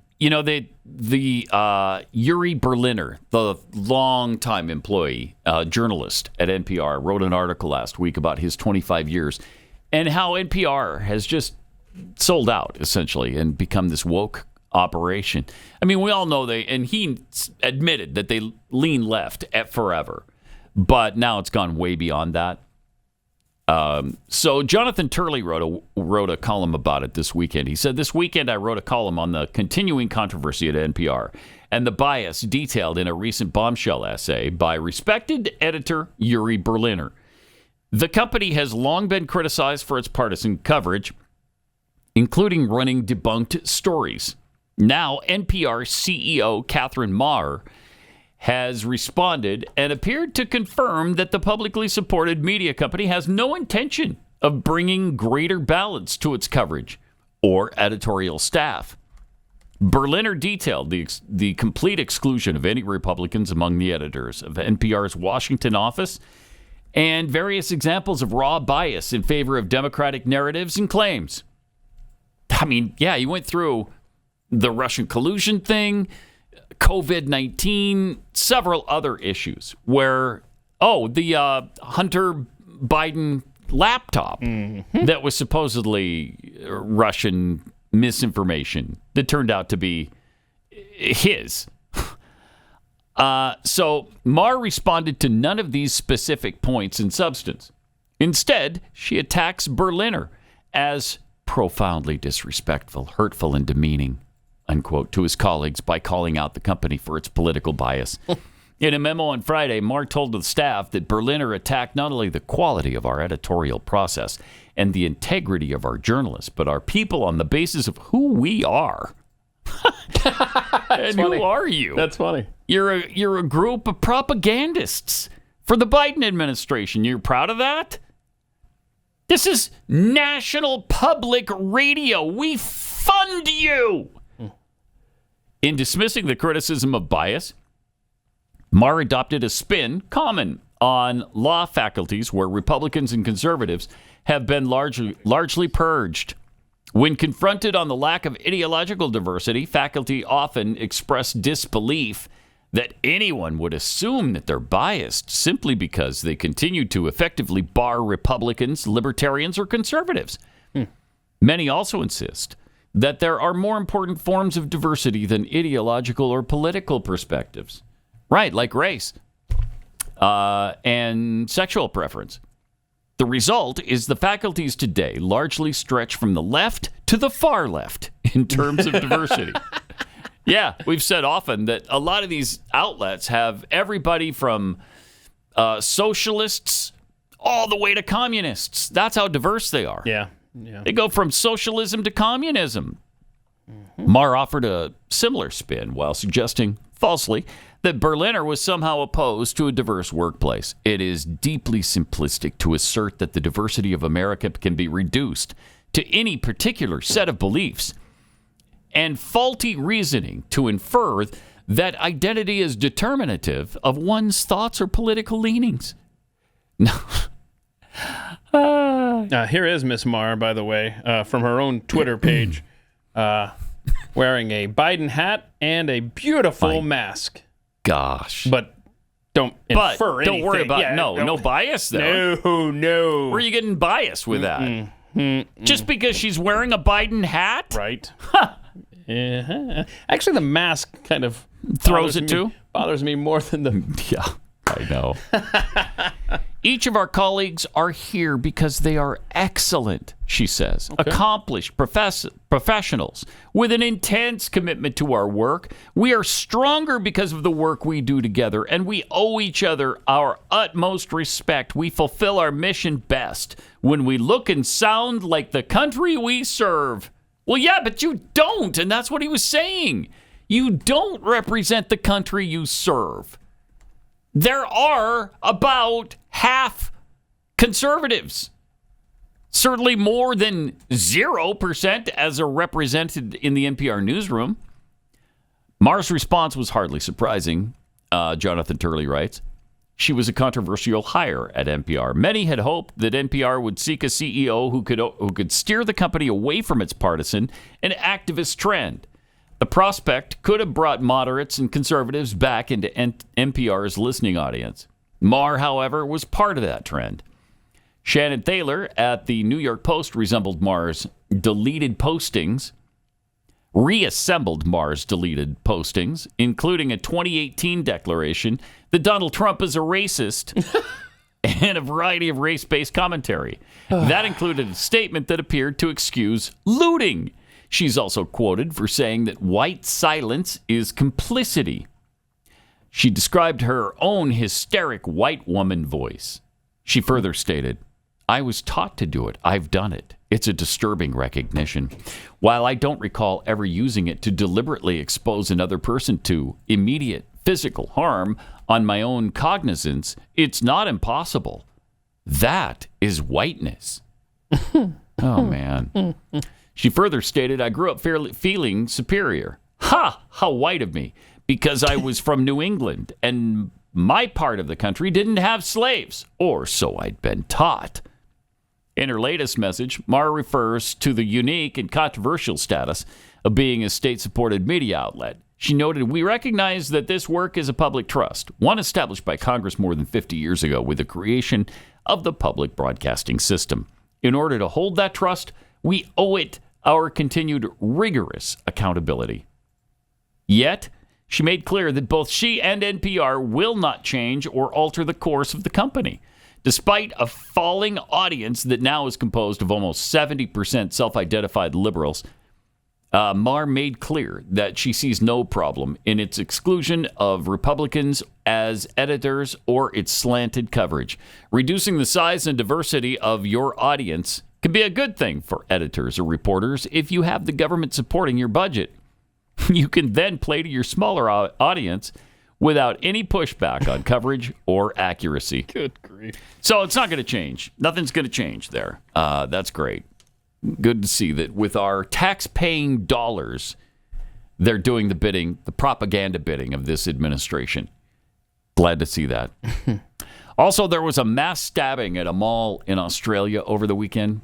Yuri Berliner, the longtime employee, journalist at NPR, wrote an article last week about his 25 years and how NPR has just sold out, essentially, and become this woke operation. I mean, we all know and he admitted that they lean left forever, but now it's gone way beyond that. So Jonathan Turley wrote a column about it this weekend. He said, "This weekend I wrote a column on the continuing controversy at NPR and the bias detailed in a recent bombshell essay by respected editor Yuri Berliner. The company has long been criticized for its partisan coverage, including running debunked stories. Now NPR CEO Catherine Maher has responded and appeared to confirm that the publicly supported media company has no intention of bringing greater balance to its coverage or editorial staff." Berliner detailed the complete exclusion of any Republicans among the editors of NPR's Washington office and various examples of raw bias in favor of Democratic narratives and claims. I mean, yeah, he went through the Russian collusion thing, COVID-19, several other issues where, the Hunter Biden laptop that was supposedly Russian misinformation that turned out to be his. So Maher responded to none of these specific points in substance. Instead, she attacks Berliner as profoundly disrespectful, hurtful, and demeaning, unquote, to his colleagues by calling out the company for its political bias. In a memo on Friday, Maher told the staff that Berliner attacked not only the quality of our editorial process and the integrity of our journalists, but our people on the basis of who we are. And funny. Who are you? That's funny. You're a group of propagandists for the Biden administration. You're proud of that? This is national public radio. We fund you. In dismissing the criticism of bias, Maher adopted a spin common on law faculties where Republicans and conservatives have been largely purged. When confronted on the lack of ideological diversity, faculty often express disbelief that anyone would assume that they're biased simply because they continue to effectively bar Republicans, libertarians, or conservatives. Many also insist that there are more important forms of diversity than ideological or political perspectives. Right, like race and sexual preference. The result is the faculties today largely stretch from the left to the far left in terms of diversity. Yeah, we've said often that a lot of these outlets have everybody from socialists all the way to communists. That's how diverse they are. Yeah. They go from socialism to communism. Maher offered a similar spin while suggesting, falsely, that Berliner was somehow opposed to a diverse workplace. It is deeply simplistic to assert that the diversity of America can be reduced to any particular set of beliefs, and faulty reasoning to infer that identity is determinative of one's thoughts or political leanings. No. Here is Miss Maher, by the way, from her own Twitter page, wearing a Biden hat and a beautiful mask. Gosh. But don't infer anything. Don't worry about no bias, though. No. Where are you getting bias with that? Just because she's wearing a Biden hat? Right. Yeah. Actually, the mask kind of throws it too? Bothers me more than the... Yeah, I know. Each of our colleagues are here because they are excellent, she says. Okay. Accomplished professionals with an intense commitment to our work. We are stronger because of the work we do together, and we owe each other our utmost respect. We fulfill our mission best when we look and sound like the country we serve. Well, yeah, but you don't, and that's what he was saying. You don't represent the country you serve. There are about half conservatives. Certainly more than 0% as are represented in the NPR newsroom. Maher's response was hardly surprising, Jonathan Turley writes. she was a controversial hire at NPR. Many had hoped that NPR would seek a CEO who could steer the company away from its partisan and activist trend. The prospect could have brought moderates and conservatives back into NPR's listening audience. Maher, however, was part of that trend. Shannon Thaler at the New York Post reassembled Maher's deleted postings, including a 2018 declaration that Donald Trump is a racist and a variety of race-based commentary. That included a statement that appeared to excuse looting. She's also quoted for saying that white silence is complicity. She described her own hysteric white woman voice. She further stated, "I was taught to do it. I've done it. It's a disturbing recognition. While I don't recall ever using it to deliberately expose another person to immediate physical harm on my own cognizance, it's not impossible. That is whiteness." Oh, man. She further stated, "I grew up feeling superior. Ha! How white of me. Because I was from New England, and my part of the country didn't have slaves, or so I'd been taught." In her latest message, Maher refers to the unique and controversial status of being a state-supported media outlet. She noted, "We recognize that this work is a public trust, one established by Congress more than 50 years ago with the creation of the public broadcasting system. In order to hold that trust, we owe it our continued rigorous accountability." Yet, she made clear that both she and NPR will not change or alter the course of the company. Despite a falling audience that now is composed of almost 70% self-identified liberals, Maher made clear that she sees no problem in its exclusion of Republicans as editors or its slanted coverage. Reducing the size and diversity of your audience can be a good thing for editors or reporters if you have the government supporting your budget. You can then play to your smaller audience without any pushback on coverage or accuracy. Good grief. So it's not going to change. Nothing's going to change there. That's great. Good to see that with our tax-paying dollars, they're doing the bidding, the propaganda bidding of this administration. Glad to see that. Also, there was a mass stabbing at a mall in Australia over the weekend.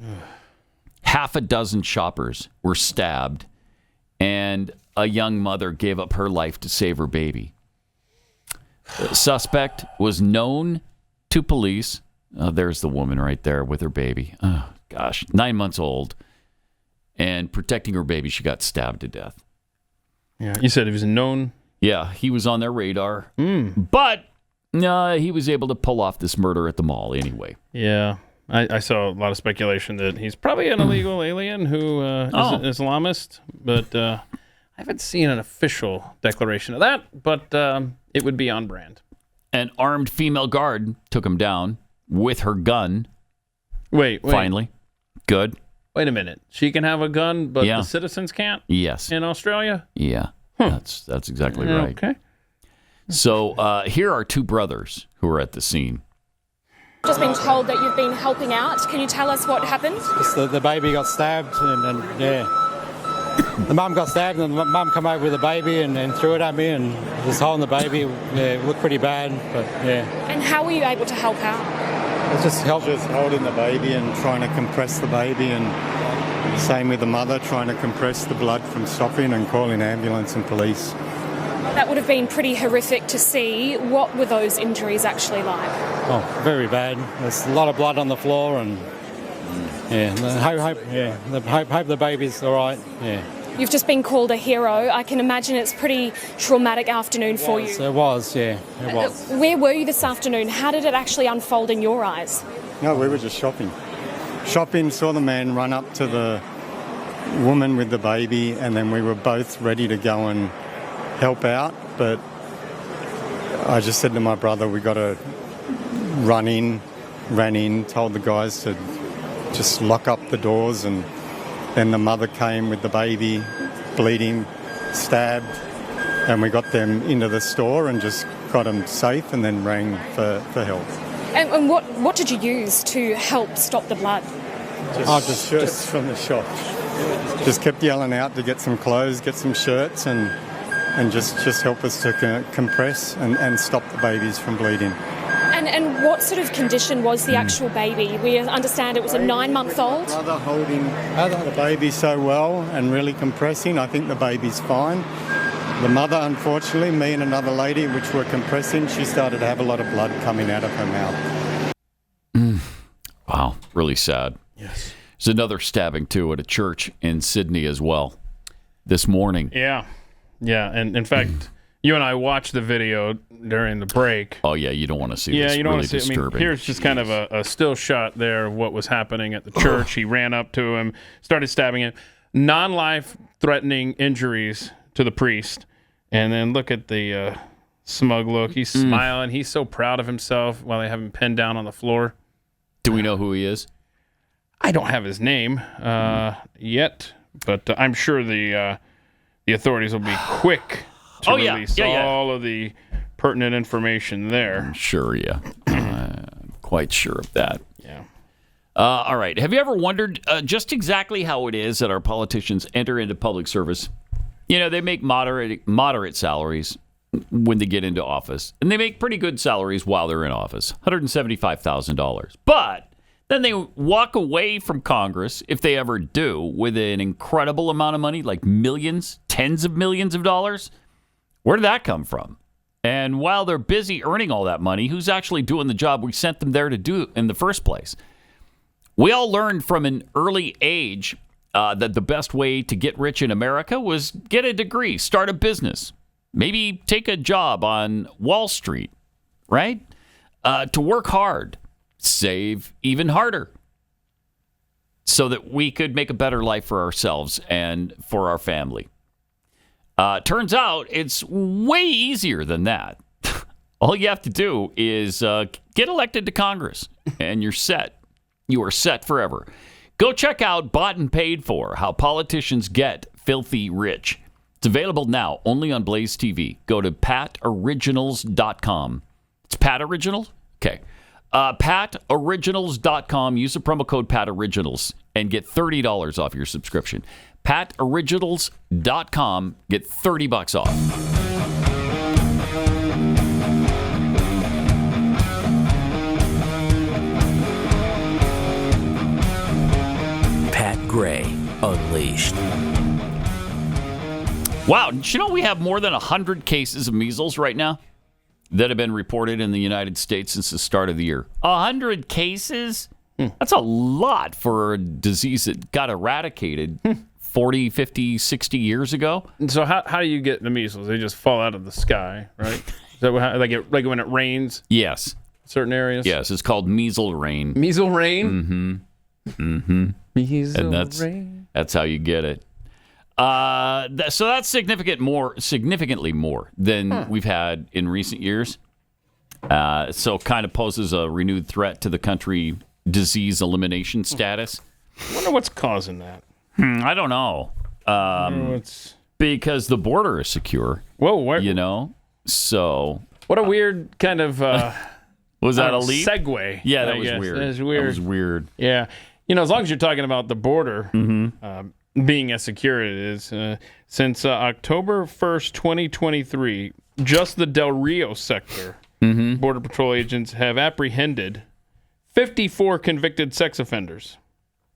Half a dozen shoppers were stabbed, and a young mother gave up her life to save her baby. The suspect was known to police. There's the woman right there with her baby. Oh, gosh, 9 months old. And protecting her baby, she got stabbed to death. Yeah, you said he was known? Yeah, he was on their radar. But he was able to pull off this murder at the mall anyway. Yeah. I saw a lot of speculation that he's probably an illegal alien who is an Islamist, but I haven't seen an official declaration of that, but it would be on brand. An armed female guard took him down with her gun. Wait. Finally. Good. Wait a minute. She can have a gun, but the citizens can't? Yes. In Australia? Yeah. That's exactly right. Okay. So here are two brothers who were at the scene. Just been told that you've been helping out. Can you tell us what happened? The baby got stabbed, and the mum got stabbed, and the mum come over with the baby and threw it at me, and was holding the baby. Yeah, it looked pretty bad, but yeah. And how were you able to help out? It just holding the baby and trying to compress the baby, and same with the mother, trying to compress the blood from stopping and calling ambulance and police. That would have been pretty horrific to see. What were those injuries actually like? Oh, very bad. There's a lot of blood on the floor, and hope the baby's all right. Yeah. You've just been called a hero. I can imagine it's a pretty traumatic afternoon for you. It was. Where were you this afternoon? How did it actually unfold in your eyes? No, we were just shopping. Saw the man run up to the woman with the baby, and then we were both ready to go and help out, but I just said to my brother, we got to ran in, told the guys to just lock up the doors, and then the mother came with the baby, bleeding, stabbed, and we got them into the store and just got them safe, and then rang for help. And what did you use to help stop the blood? Just from the shop. Just kept yelling out to get some clothes, get some shirts, and just help us to compress and stop the babies from bleeding. And what sort of condition was the actual baby? We understand it was a 9-month-old. Mother holding the baby so well and really compressing. I think the baby's fine. The mother, unfortunately, me and another lady, which were compressing, she started to have a lot of blood coming out of her mouth. Wow, really sad. Yes. There's another stabbing, too, at a church in Sydney as well this morning. Yeah. And in fact, you and I watched the video during the break. Oh, yeah, you don't want to see this. You don't really want to see it. disturbing. Here's just kind of a still shot there of what was happening at the church. He ran up to him, started stabbing him. Non-life-threatening injuries to the priest. And then look at the smug look. He's smiling. He's so proud of himself while they have him pinned down on the floor. Do we know who he is? I don't have his name yet, but I'm sure the authorities will be quick to release all of the pertinent information there. Sure, yeah. I'm quite sure of that. Yeah. All right. Have you ever wondered just exactly how it is that our politicians enter into public service? You know, they make moderate salaries when they get into office, and they make pretty good salaries while they're in office, $175,000. But then they walk away from Congress, if they ever do, with an incredible amount of money, like millions, tens of millions of dollars. Where did that come from? And while they're busy earning all that money, who's actually doing the job we sent them there to do in the first place? We all learned from an early age that the best way to get rich in America was get a degree, start a business, maybe take a job on Wall Street, right? To work hard, save even harder, so that we could make a better life for ourselves and for our family. Turns out it's way easier than that. All you have to do is get elected to Congress, and you're set. You are set forever. Go check out Bought and Paid For, How Politicians Get Filthy Rich. It's available now only on Blaze TV. Go to PatOriginals.com. It's Pat Originals? Okay. PatOriginals.com. Use the promo code PatOriginals and get $30 off your subscription. PatOriginals.com. Get $30 off. Gray Unleashed. Wow, did you know we have more than 100 cases of measles right now that have been reported in the United States since the start of the year? 100 cases? That's a lot for a disease that got eradicated 40, 50, 60 years ago. And so how do you get the measles? They just fall out of the sky, right? Is that like when it rains? Yes. Certain areas? Yes, it's called measles rain. Measles rain? Mm-hmm. Mm-hmm. And that's how you get it. So that's significantly more than we've had in recent years. So kind of poses a renewed threat to the country disease elimination status. I wonder what's causing that. I don't know. Because the border is secure. Whoa, you know? So what a weird kind of was that a leap? Segue? Yeah, that was weird. That was weird. Yeah. You know, as long as you're talking about the border being as secure as it is, since October 1st, 2023, just the Del Rio sector, Border Patrol agents have apprehended 54 convicted sex offenders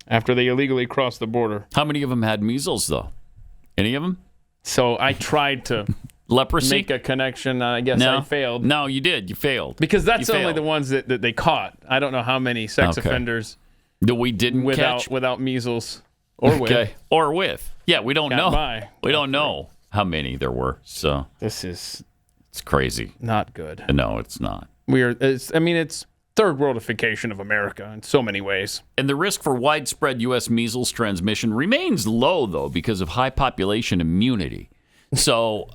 after they illegally crossed the border. How many of them had measles, though? Any of them? So I tried to leprosy make a connection. I guess I failed. No, you did. You failed. Because that's only the ones that they caught. I don't know how many sex offenders that we didn't catch without measles or with. Or with. Yeah, we don't know. We don't know how how many there were. So it's crazy. Not good. No, it's not. It's third worldification of America in so many ways. And the risk for widespread U.S. measles transmission remains low, though, because of high population immunity. So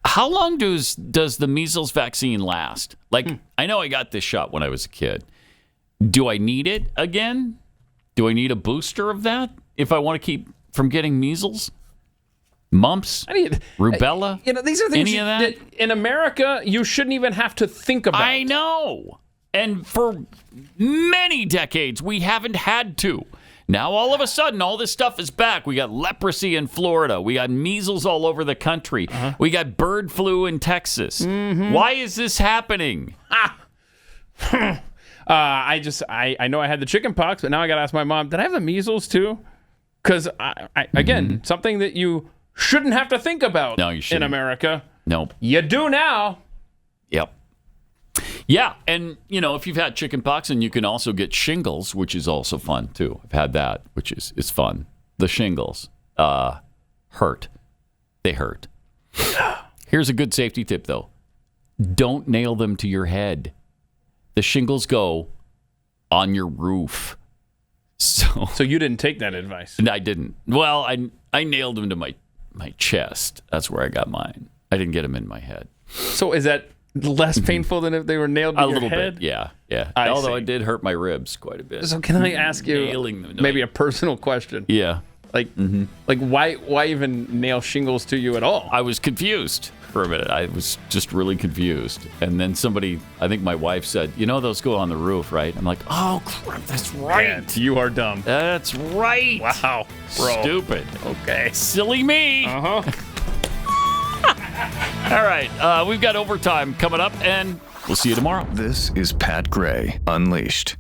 how long does the measles vaccine last? I know I got this shot when I was a kid. Do I need it again? Do I need a booster of that if I want to keep from getting measles? Mumps? Rubella? These are things any of that? In America, you shouldn't even have to think about. I know. And for many decades, we haven't had to. Now, all of a sudden, all this stuff is back. We got leprosy in Florida. We got measles all over the country. We got bird flu in Texas. Why is this happening? I know I had the chicken pox, but now I got to ask my mom, did I have the measles too? Because, again, something that you shouldn't have to think about in America. Nope. You do now. Yep. Yeah, and, if you've had chicken pox, and you can also get shingles, which is also fun, too. I've had that, which is fun. The shingles hurt. They hurt. Here's a good safety tip, though. Don't nail them to your head. The shingles go on your roof. So you didn't take that advice? No, I didn't. Well, I nailed them to my chest. That's where I got mine. I didn't get them in my head. So is that less painful than if they were nailed to your head? A little bit, yeah. Although it did hurt my ribs quite a bit. So can I ask you maybe a personal question? Yeah. Like why even nail shingles to you at all? I was confused for a minute. I was just really confused. And then somebody, I think my wife said, those go on the roof, right? I'm like, oh, crap, that's right. Man, you are dumb. That's right. Wow. Bro. Stupid. Okay. Silly me. Uh-huh. All right. We've got overtime coming up, and we'll see you tomorrow. This is Pat Gray Unleashed.